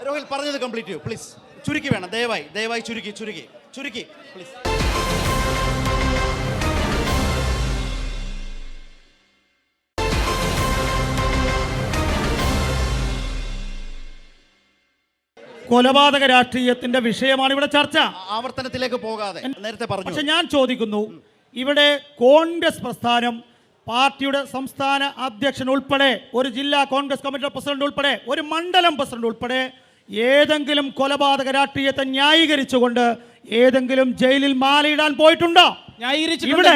രോഹിൽ പറഞ്ഞത് കംപ്ലീറ്റ് ചെയ്യൂ പ്ലീസ്. ചുരുക്കി വേണം, ദയവായി ചുരുക്കി പ്ലീസ്. കൊലപാതക രാഷ്ട്രീയത്തിന്റെ വിഷയമാണ് ഇവിടെ ചർച്ച. ആവർത്തനത്തിലേക്ക് പോകാതെ നേരത്തെ പറഞ്ഞു. പക്ഷെ ഞാൻ ചോദിക്കുന്നു, ഇവിടെ കോൺഗ്രസ് പ്രസ്ഥാനം, പാർട്ടിയുടെ സംസ്ഥാന അധ്യക്ഷൻ ഉൾപ്പെടെ, ഒരു ജില്ലാ കോൺഗ്രസ് കമ്മിറ്റി പ്രസിഡന്റ് ഉൾപ്പെടെ, ഒരു മണ്ഡലം പ്രസിഡന്റ് ഉൾപ്പെടെ ഏതെങ്കിലും കൊലപാതക രാഷ്ട്രീയത്തെ ന്യായീകരിച്ചുകൊണ്ട് ഏതെങ്കിലും ജയിലിൽ മാലയിടാൻ പോയിട്ടുണ്ടോ? നിങ്ങളുടെ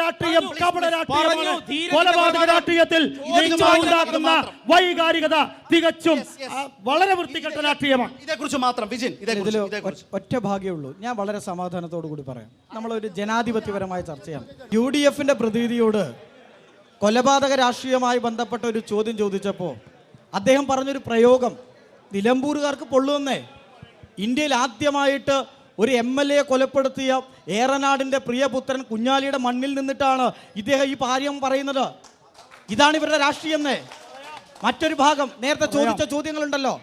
രാഷ്ട്രീയം കപട രാഷ്ട്രീയമാണ്. കൊലപാതക രാഷ്ട്രീയത്തിൽ ഉണ്ടാക്കുന്ന വൈകാരികത തികച്ചും വളരെ വൃത്തികെട്ട രാഷ്ട്രീയമാണ്. ഇതേക്കുറിച്ച് മാത്രം വിജിൻ, ഒറ്റ ഭാഗ്യമുള്ളൂ. ഞാൻ വളരെ സമാധാനത്തോടു കൂടി പറയാം. നമ്മളൊരു ജനാധിപത്യപരമായ ചർച്ചയാണ്. UDFന്റെ പ്രതിനിധിയോട് കൊലപാതക രാഷ്ട്രീയവുമായി ബന്ധപ്പെട്ട ഒരു ചോദ്യം ചോദിച്ചപ്പോൾ അദ്ദേഹം പറഞ്ഞൊരു പ്രയോഗം നിലമ്പൂരുകാർക്ക് പൊള്ളുവന്നേ. ഇന്ത്യയിൽ ആദ്യമായിട്ട് ഒരു MLA കൊലപ്പെടുത്തിയ ഏറനാടിൻ്റെ പ്രിയപുത്രൻ കുഞ്ഞാലിയുടെ മണ്ണിൽ നിന്നിട്ടാണ് ഇദ്ദേഹം ഈ കാര്യം പറയുന്നത്. ഇതാണ് ഇവരുടെ രാഷ്ട്രീയം. മറ്റൊരു ഭാഗം നേരത്തെ ചോദിച്ച ചോദ്യങ്ങളുണ്ടല്ലോ.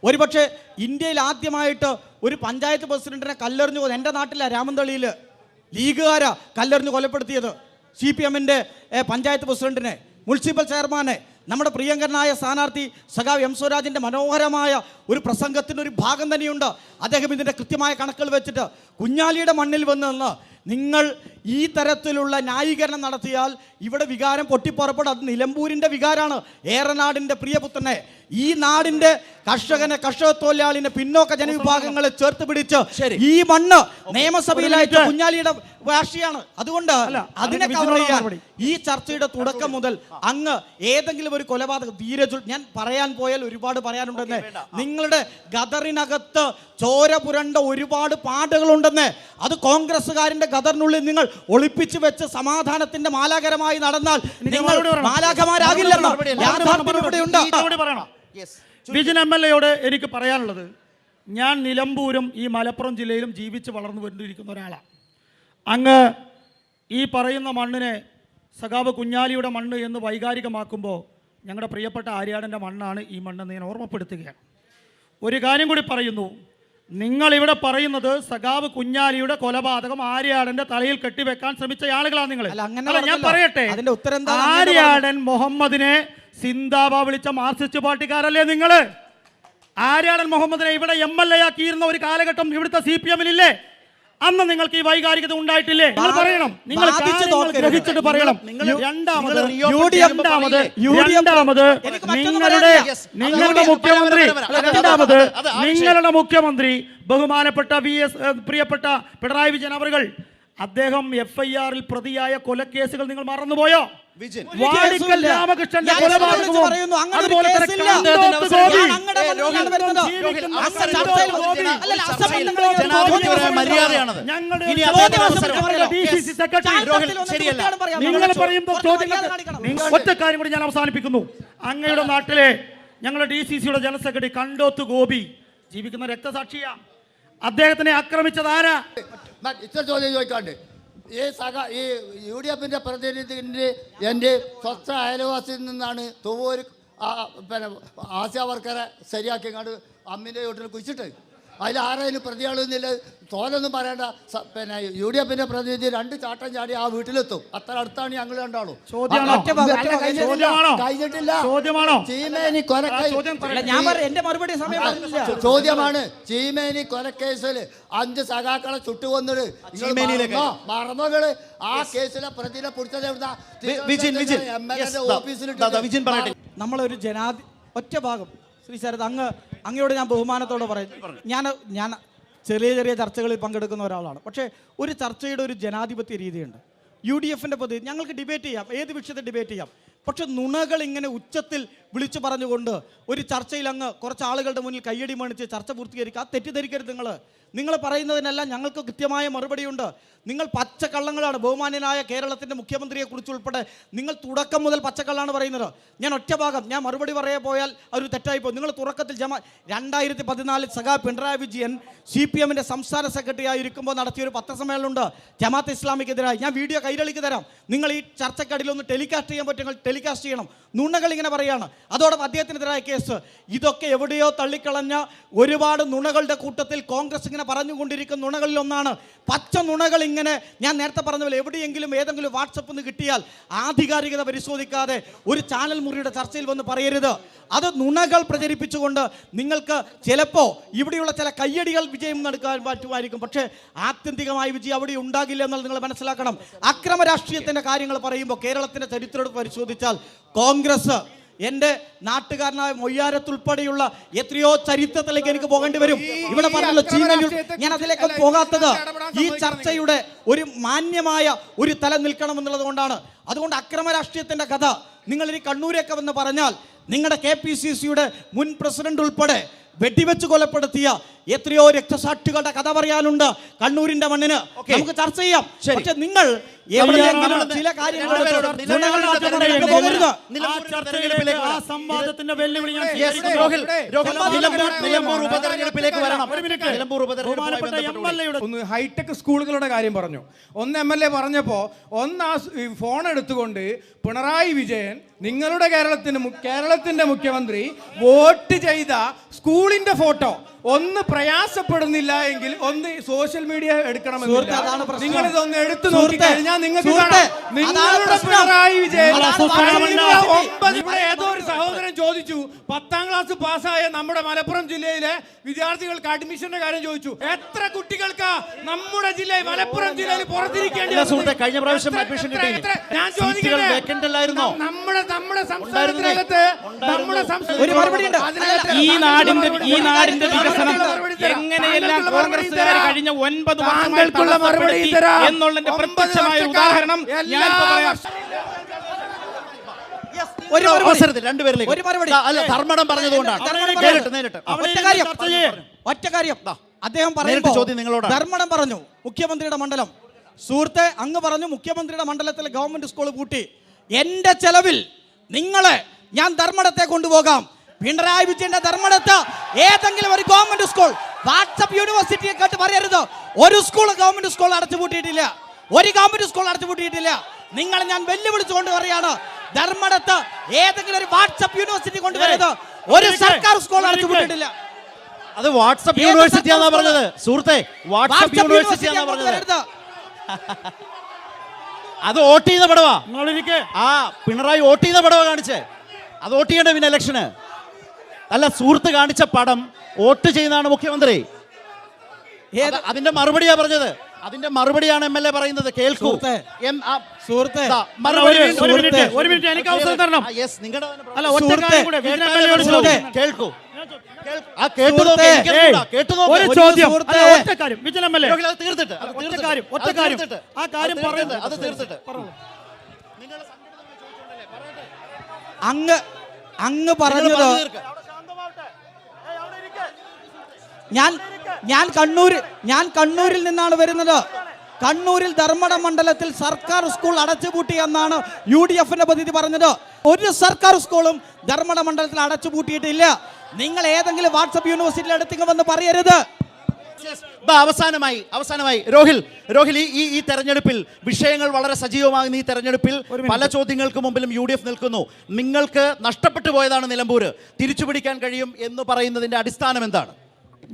ഒരുപക്ഷെ ഇന്ത്യയിൽ ആദ്യമായിട്ട് ഒരു പഞ്ചായത്ത് പ്രസിഡന്റിനെ കല്ലെറിഞ്ഞു, എൻ്റെ നാട്ടിലെ രാമന്തളിയിൽ ലീഗുകാരാ കല്ലെറിഞ്ഞ് കൊലപ്പെടുത്തിയത്. CPMന്റെ പഞ്ചായത്ത് പ്രസിഡന്റിനെ, മുനിസിപ്പൽ ചെയർമാനെ, നമ്മുടെ പ്രിയങ്കരനായ സ്ഥാനാർത്ഥി സഖാവ് M. സ്വരാജിൻ്റെ മനോഹരമായ ഒരു പ്രസംഗത്തിൻ്റെ ഒരു ഭാഗം തന്നെയുണ്ട്. അദ്ദേഹം ഇതിൻ്റെ കൃത്യമായ കണക്കുകൾ വെച്ചിട്ട് കുഞ്ഞാലിയുടെ മണ്ണിൽ വന്ന് നിങ്ങൾ ഈ തരത്തിലുള്ള ന്യായീകരണം നടത്തിയാൽ ഇവിടെ വികാരം പൊട്ടിപ്പുറപ്പെടും. അത് നിലമ്പൂരിൻ്റെ വികാരമാണ്. ഏറനാടിൻ്റെ പ്രിയപുത്രനെ, ഈ നാടിൻ്റെ കർഷക തൊഴിലാളിനെ, പിന്നോക്ക ജനവിഭാഗങ്ങളെ ചേർത്ത് പിടിച്ച് ഈ മണ്ണ് നിയമസഭയിൽ അയച്ച കുഞ്ഞാലിയുടെ രാഷ്ട്രീയമാണ്. അതുകൊണ്ട് അതിനെ കവർ ചെയ്യാൻ ഈ ചർച്ചയുടെ തുടക്കം മുതൽ അങ്ങ് ഏതെങ്കിലും ഒരു കൊലപാതകം ഞാൻ പറയാൻ പോയാൽ ഒരുപാട് പറയാനുണ്ടെന്ന്. നിങ്ങളുടെ ഗദറിനകത്ത് ചോര പുരണ്ട ഒരുപാട് പാടുകളുണ്ടെന്ന്. അത് കോൺഗ്രസ്സുകാരന്റെ ഗദറിനുള്ളിൽ നിങ്ങൾ ഒളിപ്പിച്ചു വെച്ച് സമാധാനത്തിന്റെ മാലാകരമായി നടന്നാൽ നിങ്ങൾ മാലാഖമാരാകില്ലെന്ന് യാഥാർത്ഥ്യം ഇവിടെയുണ്ട്. വിജിൻ MLA-യോട് എനിക്ക് പറയാനുള്ളത്, ഞാൻ നിലമ്പൂരും ഈ മലപ്പുറം ജില്ലയിലും ജീവിച്ച് വളർന്നു കൊണ്ടിരിക്കുന്ന ഒരാളാണ്. അങ്ങ് ഈ പറയുന്ന മണ്ണിനെ സഖാവ് കുഞ്ഞാലിയുടെ മണ്ണ് എന്ന് വൈകാരികമാക്കുമ്പോൾ ഞങ്ങളുടെ പ്രിയപ്പെട്ട ആര്യാടൻ്റെ മണ്ണാണ് ഈ മണ്ണെന്ന് ഞാൻ ഓർമ്മപ്പെടുത്തുകയാണ്. ഒരു കാര്യം കൂടി പറയുന്നു, നിങ്ങളിവിടെ പറയുന്നത് സഖാവ് കുഞ്ഞാലിയുടെ കൊലപാതകം ആര്യാടൻ്റെ തലയിൽ കെട്ടിവെക്കാൻ ശ്രമിച്ച ആളുകളാണ് നിങ്ങൾ. ഞാൻ പറയട്ടെ, ആര്യാടൻ മുഹമ്മദിനെ സിന്ദാബ വിളിച്ച മാർക്സിസ്റ്റ് പാർട്ടിക്കാരല്ലേ നിങ്ങൾ? ആര്യാടൻ മുഹമ്മദിനെ ഇവിടെ MLA ആക്കിയിരുന്ന ഒരു കാലഘട്ടം ഇവിടുത്തെ CPM-ലില്ലേ? അന്ന് നിങ്ങൾക്ക് ഈ വൈകാരികത ഉണ്ടായിട്ടില്ലേ? നിങ്ങൾ പറയണം, നിങ്ങൾ ഗ്രഹിച്ചിട്ട് പറയണം. രണ്ടാമത് നിങ്ങളുടെ മുഖ്യമന്ത്രി ബഹുമാനപ്പെട്ട പ്രിയപ്പെട്ട പിണറായി വിജയൻ അവർ, അദ്ദേഹം FIR-ൽ പ്രതിയായ കൊലക്കേസുകൾ നിങ്ങൾ മറന്നുപോയോ? വാടിക്കൽ രാമകൃഷ്ണന്റെ കൊലപാതകവും അതുപോലെ നിങ്ങൾ പറയുമ്പോൾ ഒറ്റ കാര്യം കൂടി ഞാൻ അവസാനിപ്പിക്കുന്നു. അങ്ങയുടെ നാട്ടിലെ ഞങ്ങളുടെ DCC-യുടെ ജനറൽ സെക്രട്ടറി കണ്ടോത്ത് ഗോപി ജീവിക്കുന്ന രക്തസാക്ഷിയാ. അദ്ദേഹത്തിനെ ആക്രമിച്ചത് ആരാ? ഇത്ര ചോദ്യം ചോദിക്കാണ്ട് ഈ UDF-ന്റെ പ്രതിനിധി എൻ്റെ സ്വസ്ഥ അയൽവാസിയിൽ നിന്നാണ് തുവൂർ ആശാ വർക്കറെ ശരിയാക്കി കണ്ട് അമ്മിൻ്റെ വീട്ടിൽ കുഴിച്ചിട്ട് അതിൽ ആരായാലും പ്രതിയാളെന്നില്ല. തോന്നൊന്നും പറയേണ്ട. UDF-ന്റെ പ്രതിനിധി 2 ചാട്ടം ചാടി ആ വീട്ടിലെത്തും. അത്ര അടുത്താണ് ഞങ്ങൾ രണ്ടാളും. കഴിഞ്ഞിട്ടില്ല. ചോദ്യമാണ്. ചീമേനി കൊലക്കേസിൽ 5 സഖാക്കളെ ചുട്ടുകൊന്നത് മറന്നോകള്. ആ കേസിലെ പ്രതിനെ പിടിച്ചത് ഓഫീസിൽ. നമ്മളൊരു ഒറ്റ ഭാഗം ശ്രീ ശരത്, അങ്ങയോട് ഞാൻ ബഹുമാനത്തോടെ പറയും. ഞാൻ ചെറിയ ചർച്ചകളിൽ പങ്കെടുക്കുന്ന ഒരാളാണ്. പക്ഷേ ഒരു ചർച്ചയുടെ ഒരു ജനാധിപത്യ രീതിയുണ്ട്. UDF-ന്റെ പദ്ധതി ഞങ്ങൾക്ക് ഡിബേറ്റ് ചെയ്യാം, ഏത് വിഷയത്തിൽ ഡിബേറ്റ് ചെയ്യാം. പക്ഷെ നുണകൾ ഇങ്ങനെ ഉച്ചത്തിൽ വിളിച്ചു പറഞ്ഞുകൊണ്ട് ഒരു ചർച്ചയിൽ അങ്ങ് കുറച്ച് ആളുകളുടെ മുന്നിൽ കയ്യടി മണിച്ച് ചർച്ച പൂർത്തീകരിക്കുക. തെറ്റിദ്ധരിക്കരുത്. നിങ്ങൾ പറയുന്നതിനെല്ലാം ഞങ്ങൾക്ക് കൃത്യമായ മറുപടിയുണ്ട്. നിങ്ങൾ പച്ചക്കള്ളങ്ങളാണ്. ബഹുമാന്യനായ കേരളത്തിൻ്റെ മുഖ്യമന്ത്രിയെക്കുറിച്ച് ഉൾപ്പെടെ നിങ്ങൾ തുടക്കം മുതൽ പച്ചക്കള്ളാണ് പറയുന്നത്. ഞാൻ ഒറ്റ ഭാഗം ഞാൻ മറുപടി പറയാൻ പോയാൽ അതൊരു തെറ്റായിപ്പോൾ. നിങ്ങൾ തുടക്കത്തിൽ 2014 സഖാ പിണറായി വിജയൻ CPM-ന്റെ സംസ്ഥാന സെക്രട്ടറി ആയിരിക്കുമ്പോൾ നടത്തിയൊരു പത്രസമ്മേളനമുണ്ട് ജമാഅത്തെ ഇസ്ലാമിക്കെതിരായി. ഞാൻ വീഡിയോ കൈരളിക്ക് തരാം. നിങ്ങൾ ഈ ചർച്ചക്കടിയിലൊന്ന് ടെലികാസ്റ്റ് ചെയ്യാൻ പറ്റുമെങ്കിൽ ടെലികാസ്റ്റ് ചെയ്യണം. നുണകൾ ഇങ്ങനെ പറയാണ്. അതോടൊപ്പം അദ്ദേഹത്തിനെതിരായ കേസ്. ഇതൊക്കെ എവിടെയോ തള്ളിക്കളഞ്ഞ ഒരുപാട് നുണകളുടെ കൂട്ടത്തിൽ കോൺഗ്രസ് ഇങ്ങനെ പറഞ്ഞുകൊണ്ടിരിക്കുന്ന നുണകളിൽ ഒന്നാണ് പച്ച നുണകൾ. ഇങ്ങനെ ഞാൻ നേരത്തെ പറഞ്ഞ പോലെ എവിടെയെങ്കിലും ഏതെങ്കിലും വാട്സപ്പിൽ നിന്ന് കിട്ടിയാൽ ആധികാരികത പരിശോധിക്കാതെ ഒരു ചാനൽ മുറിയുടെ ചർച്ചയിൽ വന്ന് പറയരുത്. അത് നുണകൾ പ്രചരിപ്പിച്ചുകൊണ്ട് നിങ്ങൾക്ക് ചിലപ്പോൾ ഇവിടെയുള്ള ചില കയ്യടികൾ വിജയം നടക്കാൻ പറ്റുമായിരിക്കും. പക്ഷേ ആത്യന്തികമായ വിജയം അവിടെ ഉണ്ടാകില്ല എന്നുള്ളത് നിങ്ങൾ മനസ്സിലാക്കണം. അക്രമ രാഷ്ട്രീയത്തിൻ്റെ കാര്യങ്ങൾ പറയുമ്പോൾ കേരളത്തിൻ്റെ ചരിത്രം പരിശോധിച്ചാൽ കോൺഗ്രസ്, എൻ്റെ നാട്ടുകാരനായ മൊയ്യാരത്തുൾപ്പെടെയുള്ള എത്രയോ ചരിത്രത്തിലേക്ക് എനിക്ക് പോകേണ്ടി വരും. ഇവിടെ പറഞ്ഞല്ലോ ഞാൻ അതിലേക്ക് പോകാത്തത് ഈ ചർച്ചയുടെ ഒരു മാന്യമായ ഒരു തലം നിൽക്കണമെന്നുള്ളത് കൊണ്ടാണ്. അതുകൊണ്ട് അക്രമ രാഷ്ട്രീയത്തിൻ്റെ കഥ നിങ്ങൾ ഇനി കണ്ണൂരൊക്കെ വന്ന് പറഞ്ഞാൽ നിങ്ങളുടെ KPCC-യുടെ മുൻ പ്രസിഡന്റ് ഉൾപ്പെടെ വെടിവെച്ച് കൊലപ്പെടുത്തിയ എത്രയോ രക്തസാക്ഷികളുടെ കഥ പറയാനുണ്ട് കണ്ണൂരിന്റെ മണ്ണിന്. നമുക്ക് ചർച്ച ചെയ്യാം. പക്ഷെ നിങ്ങൾ ചില കാര്യങ്ങൾ ഒന്ന് ഹൈടെക് സ്കൂളുകളുടെ കാര്യം പറഞ്ഞു. ഒന്ന് MLA പറഞ്ഞപ്പോൾ ആ ഫോൺ എടുത്തുകൊണ്ട് പിണറായി വിജയൻ നിങ്ങളുടെ കേരളത്തിന്റെ മുഖ്യമന്ത്രി വോട്ട് ചെയ്ത സ്കൂളിന്റെ ഫോട്ടോ ഒന്ന് പ്രയാസപ്പെടുന്നില്ല എങ്കിൽ ഒന്ന് സോഷ്യൽ മീഡിയ എടുക്കണമെന്നില്ല. നിങ്ങൾ ഇതൊന്ന് എടുത്തു നോക്കി കഴിഞ്ഞാൽ നിങ്ങൾക്ക് സുഹൃത്തേ, കാണാം. അതാണ് നിങ്ങളുടെ പ്രശ്നം. പിണറായി വിജയൻ അതാണ് അസ്വസ്ഥരാമല്ല. ഇവിടെ ഏതോ ഒരു സഹോദരൻ ചോദിച്ചു 10ാം ക്ലാസ് പാസ്സായ നമ്മുടെ മലപ്പുറം ജില്ലയിലെ വിദ്യാർത്ഥികൾക്ക് അഡ്മിഷന്റെ കാര്യം ചോദിച്ചു. എത്ര കുട്ടികൾക്കാ നമ്മുടെ ജില്ലയിൽ മലപ്പുറം ജില്ലയിൽ പുറത്തിരിക്കേണ്ടി അല്ല സുഹൃത്തെ, വന്നത്? കഴിഞ്ഞ പ്രാവശ്യം അഡ്മിഷൻ കിട്ടി. ഞാൻ സീറ്റുകൾ ചോദിക്കട്ടെ, vacant അല്ലായിരുന്നോ? നമ്മുടെ സംസ്ഥാനത്തിനകത്ത് നമ്മുടെ ഒരു മറുപടിയുണ്ട്. ഈ നാടിന്റെ വികസനം എങ്ങനെയെല്ലാം കോൺഗ്രസ്സുകാർ കഴിഞ്ഞ 9 വർഷമായി താങ്കൾക്കുള്ള മറുപടി തടസ്സപ്പെടുത്തി തരാം. എന്നുള്ളതിന്റെ 9 പ്രത്യക്ഷമായ ഉദാഹരണം ഞാൻ ഇപ്പോ പറയാം. ഒരു മറുപടി. അവസരത്തിൽ രണ്ടുപേരിലേക്ക് ഒരു മറുപടി. അല്ല, ധർമ്മടം പറഞ്ഞതുകൊണ്ടാണ്. നേരിട്ട് ഒറ്റ കാര്യം അദ്ദേഹം നേരിട്ട് പറയുമ്പോൾ ചോദ്യം നിങ്ങളോടാണ്. ധർമ്മടം പറഞ്ഞു മുഖ്യമന്ത്രിയുടെ മണ്ഡലം. സുഹൃത്തെ, അങ്ങ് പറഞ്ഞു മുഖ്യമന്ത്രിയുടെ മണ്ഡലത്തിലെ ഗവൺമെന്റ് സ്കൂൾ പൂട്ടി. എന്റെ ചെലവിൽ നിങ്ങളെ ഞാൻ ധർമ്മടത്തെ കൊണ്ടുപോകാം. പിണറായി വിജയന്റെ ധർമ്മടത്ത് ഏതെങ്കിലും ഒരു ഗവൺമെന്റ് സ്കൂൾ, വാട്സപ്പ് യൂണിവേഴ്സിറ്റിയെ കേട്ട് പറയരുത്. ഒരു സ്കൂൾ ഗവൺമെന്റ് സ്കൂൾ അടച്ചുപൂട്ടിയിട്ടില്ല. ഒരു ഗവൺമെന്റ് സ്കൂൾ അടച്ചുപൂട്ടിയിട്ടില്ല. നിങ്ങൾ ഞാൻ വെല്ലുവിളിച്ചുകൊണ്ട് പറയാണ്, ധർമ്മടത്ത് ഏതെങ്കിലും ഒരു വാട്സപ്പ് യൂണിവേഴ്സിറ്റി കൊണ്ടുവരരുത്. ഒരു സർക്കാർ സ്കൂൾ അടച്ചുപൂട്ടിയിട്ടില്ല. അത് വാട്സപ്പ് യൂണിവേഴ്സിറ്റി ആണെന്നാ പറഞ്ഞത് സുഹൃത്തെ. വാട്സപ്പ് യൂണിവേഴ്സിറ്റി ആണെന്നാ പറഞ്ഞത്. അത് വോട്ട് ചെയ്ത പടവാ. ആ പിണറായി വോട്ട് ചെയ്ത പടവാ കാണിച്ചേ. അത് വോട്ട് ചെയ്യണ്ടേ പിന്നെ ഇലക്ഷന്? അല്ല, സുഹൃത്ത് കാണിച്ച പടം വോട്ട് ചെയ്യുന്നതാണ് മുഖ്യമന്ത്രി. അതിന്റെ മറുപടിയാ പറഞ്ഞത്. അതിന്റെ മറുപടിയാണ് MLA പറയുന്നത്. കേൾക്കൂ സുഹൃത്തെ, ഒരു മിനിറ്റ് എനിക്ക് അവസരം തരണം. അല്ല, ഒറ്റ കാര്യം കൂടെ കേൾക്കൂ. ഒരു ചോദ്യം. അല്ല, ഒറ്റ കാര്യം വിജയൻ MLA തീർത്തിട്ട് ഒറ്റ കാര്യം ആ കാര്യം പറയുന്നത് അത് തീർത്തിട്ട് അങ്ങ് പറഞ്ഞത് ഞാൻ കണ്ണൂരിൽ നിന്നാണ് വരുന്നത്. കണ്ണൂരിൽ ധർമ്മട മണ്ഡലത്തിൽ സർക്കാർ സ്കൂൾ അടച്ചുപൂട്ടി എന്നാണ് UDFന്റെ പ്രതിനിധി പറഞ്ഞത്. ഒരു സർക്കാർ സ്കൂളും ധർമ്മട മണ്ഡലത്തിൽ അടച്ചുപൂട്ടിയിട്ടില്ല. നിങ്ങൾ ഏതെങ്കിലും വാട്സപ്പ് യൂണിവേഴ്സിറ്റിയിൽ അടുത്തേക്ക് വന്ന് പറയരുത്. അവസാനമായി രോഹിൽ ഈ തെരഞ്ഞെടുപ്പിൽ വിഷയങ്ങൾ വളരെ സജീവമാകുന്ന ഈ തെരഞ്ഞെടുപ്പിൽ പല ചോദ്യങ്ങൾക്ക് മുമ്പിലും UDF നിൽക്കുന്നു. നിങ്ങൾക്ക് നഷ്ടപ്പെട്ടു പോയതാണ് നിലമ്പൂർ, തിരിച്ചുപിടിക്കാൻ കഴിയും എന്ന് പറയുന്നതിന്റെ അടിസ്ഥാനം എന്താണ്?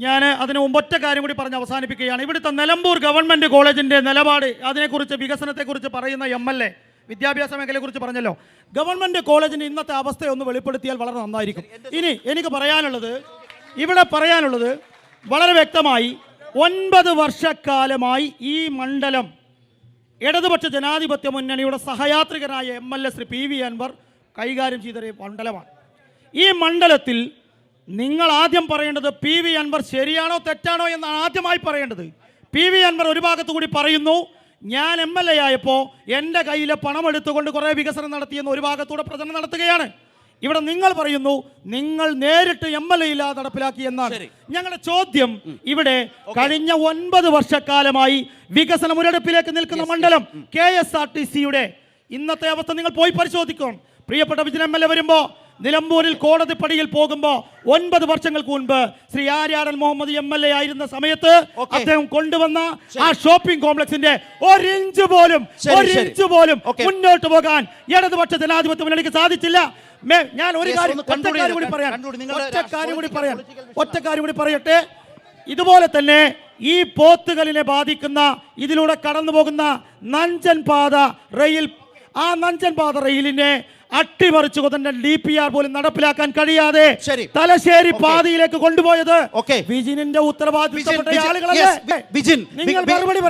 ഞാൻ അതിന് മുമ്പ് ഒറ്റ കാര്യം കൂടി പറഞ്ഞ് അവസാനിപ്പിക്കുകയാണ്. ഇവിടുത്തെ നിലമ്പൂർ ഗവൺമെന്റ് കോളേജിന്റെ നിലപാട്, അതിനെക്കുറിച്ച് വികസനത്തെക്കുറിച്ച് പറയുന്ന MLA വിദ്യാഭ്യാസ മേഖലയെക്കുറിച്ച് പറഞ്ഞല്ലോ. ഗവൺമെന്റ് കോളേജിന്റെ ഇന്നത്തെ അവസ്ഥയൊന്ന് വെളിപ്പെടുത്തിയാൽ വളരെ നന്നായിരിക്കും. ഇനി എനിക്ക് പറയാനുള്ളത് വളരെ വ്യക്തമായി, 9 വർഷക്കാലമായി ഈ മണ്ഡലം ഇടതുപക്ഷ ജനാധിപത്യ മുന്നണിയുടെ സഹയാത്രികനായ MLA ശ്രീ PV അൻവർ കൈകാര്യം ചെയ്തൊരു മണ്ഡലമാണ്. ഈ മണ്ഡലത്തിൽ നിങ്ങൾ ആദ്യം പറയേണ്ടത് PV അൻവർ ശരിയാണോ തെറ്റാണോ എന്നാണ് ആദ്യമായി പറയേണ്ടത്. PV അൻവർ ഒരു ഭാഗത്തു കൂടി പറയുന്നു, ഞാൻ MLA ആയപ്പോൾ എൻ്റെ കയ്യിലെ പണം എടുത്തുകൊണ്ട് കുറേ വികസനം നടത്തിയെന്ന് ഒരു ഭാഗത്തൂടെ പ്രചരണം നടത്തുകയാണ്. ഇവിടെ നിങ്ങൾ പറയുന്നു നിങ്ങൾ നേരിട്ട് MLA ഇല്ലാതെ നടപ്പിലാക്കി എന്നാണ്. ഞങ്ങളുടെ ചോദ്യം ഇവിടെ കഴിഞ്ഞ 9 വർഷക്കാലമായി വികസന മുരടിപ്പിലേക്ക് നിൽക്കുന്ന മണ്ഡലം KSRTCയുടെ ഇന്നത്തെ അവസ്ഥ നിങ്ങൾ പോയി പരിശോധിക്കണം. പ്രിയപ്പെട്ട വിജയൻ MLA വരുമ്പോൾ നിലമ്പൂരിൽ കോടതിപ്പടിയിൽ പോകുമ്പോൾ 9 വർഷങ്ങൾക്ക് മുൻപ് ശ്രീ ആര്യാടൻ മുഹമ്മദ് MLA ആയിരുന്ന സമയത്ത് അദ്ദേഹം കൊണ്ടുവന്ന ആ ഷോപ്പിംഗ് കോംപ്ലക്സിന്റെ ഒരു ഇഞ്ച് പോലും മുന്നോട്ട് പോകാൻ ഇടതുപക്ഷ ജനാധിപത്യ മുന്നണിക്ക് സാധിച്ചില്ല. ഞാൻ ഒറ്റ കാര്യം കൂടി പറയട്ടെ. ഇതുപോലെ തന്നെ ഈ പോത്തുകലിനെ ബാധിക്കുന്ന ഇതിലൂടെ കടന്നു പോകുന്ന നഞ്ചൻ പാത റെയിലിനെ അട്ടിമറിച്ചുകൊണ്ട് DPR പോലും നടപ്പിലാക്കാൻ കഴിയാതെ തലശ്ശേരി പാതയിലേക്ക് കൊണ്ടുപോയത് വിജിനിന്റെ ഉത്തരവാദിത്തപ്പെട്ട ആളുകളല്ലേ?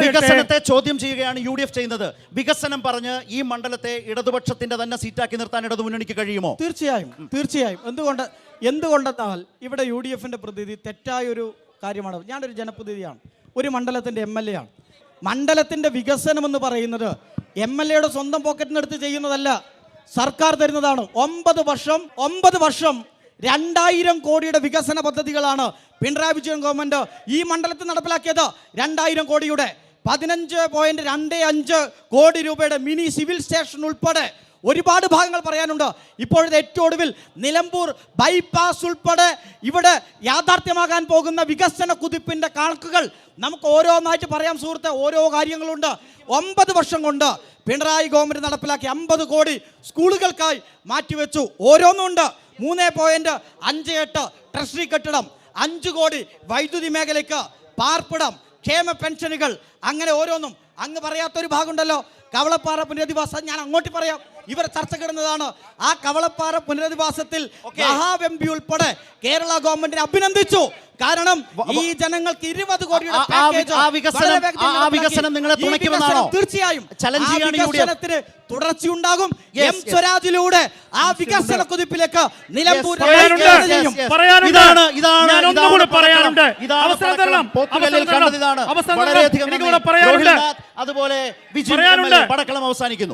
വികസനത്തെ ചോദ്യം ചെയ്യുകയാണ് UDF ചെയ്യുന്നത്. വികസനം പറഞ്ഞ് ഈ മണ്ഡലത്തെ ഇടതുപക്ഷത്തിന്റെ തന്നെ സീറ്റാക്കി നിർത്താൻ ഇടതുമുന്നണിക്ക് കഴിയുമോ? തീർച്ചയായും. എന്തുകൊണ്ടെന്നാൽ ഇവിടെ UDFന്റെ പ്രതിനിധി തെറ്റായൊരു കാര്യമാണ്. ഞാനൊരു ജനപ്രതിനിധിയാണ്, ഒരു മണ്ഡലത്തിന്റെ MLA ആണ്. മണ്ഡലത്തിന്റെ വികസനം എന്ന് പറയുന്നത് MLAയുടെ സ്വന്തം പോക്കറ്റിനെടുത്ത് ചെയ്യുന്നതല്ല, സർക്കാർ തരുന്നതാണ്. 9 വർഷം 2000 കോടിയുടെ വികസന പദ്ധതികളാണ് പിണറായി വിജയൻ ഗവൺമെന്റ് ഈ മണ്ഡലത്തിൽ നടപ്പിലാക്കിയത്. 2000 കോടിയുടെ 15.25 കോടി രൂപയുടെ മിനി സിവിൽ സ്റ്റേഷൻ ഉൾപ്പെടെ ഒരുപാട് ഭാഗങ്ങൾ പറയാനുണ്ട്. ഇപ്പോഴത്തെ ഏറ്റവും ഒടുവിൽ നിലമ്പൂർ ബൈപ്പാസ് ഉൾപ്പെടെ ഇവിടെ യാഥാർത്ഥ്യമാകാൻ പോകുന്ന വികസന കുതിപ്പിന്റെ കണക്കുകൾ നമുക്ക് ഓരോന്നായിട്ട് പറയാം സുഹൃത്തെ. ഓരോ കാര്യങ്ങളുണ്ട്. 9 വർഷം കൊണ്ട് പിണറായി ഗവൺമെന്റ് നടപ്പിലാക്കി 50 കോടി സ്കൂളുകൾക്കായി മാറ്റിവെച്ചു. ഓരോന്നുണ്ട്. 3.58 ട്രഷറി കെട്ടിടം, 5 കോടി വൈദ്യുതി മേഖലയ്ക്ക്, പാർപ്പിടം, ക്ഷേമ പെൻഷനുകൾ, അങ്ങനെ ഓരോന്നും. അങ്ങ് പറയാത്തൊരു ഭാഗമുണ്ടല്ലോ, കവളപ്പാറ പുനരധിവാസം ഞാൻ അങ്ങോട്ട് പറയാം, ഇവർ ചർച്ച കിടന്നതാണ്. ആ കവളപ്പാറ പുനരധിവാസത്തിൽ മഹാവെമ്പി ഉൾപ്പെടെ കേരള ഗവൺമെന്റിനെ അഭിനന്ദിച്ചു. കാരണം ഈ ജനങ്ങൾക്ക് 20 കോടിയുടെ വികസനം നിങ്ങളെ തുണയ്ക്കുമെന്നാണോ? തീർച്ചയായും ചലഞ്ച് ചെയ്യാണ് വികസനത്തിന് തുടർച്ചയുണ്ടാകും. എം സ്വരാജിലൂടെ ആ വികസന കുതിപ്പിലേക്ക് നിലമ്പൂർ അതുപോലെ പടക്കളം അവസാനിക്കുന്നു.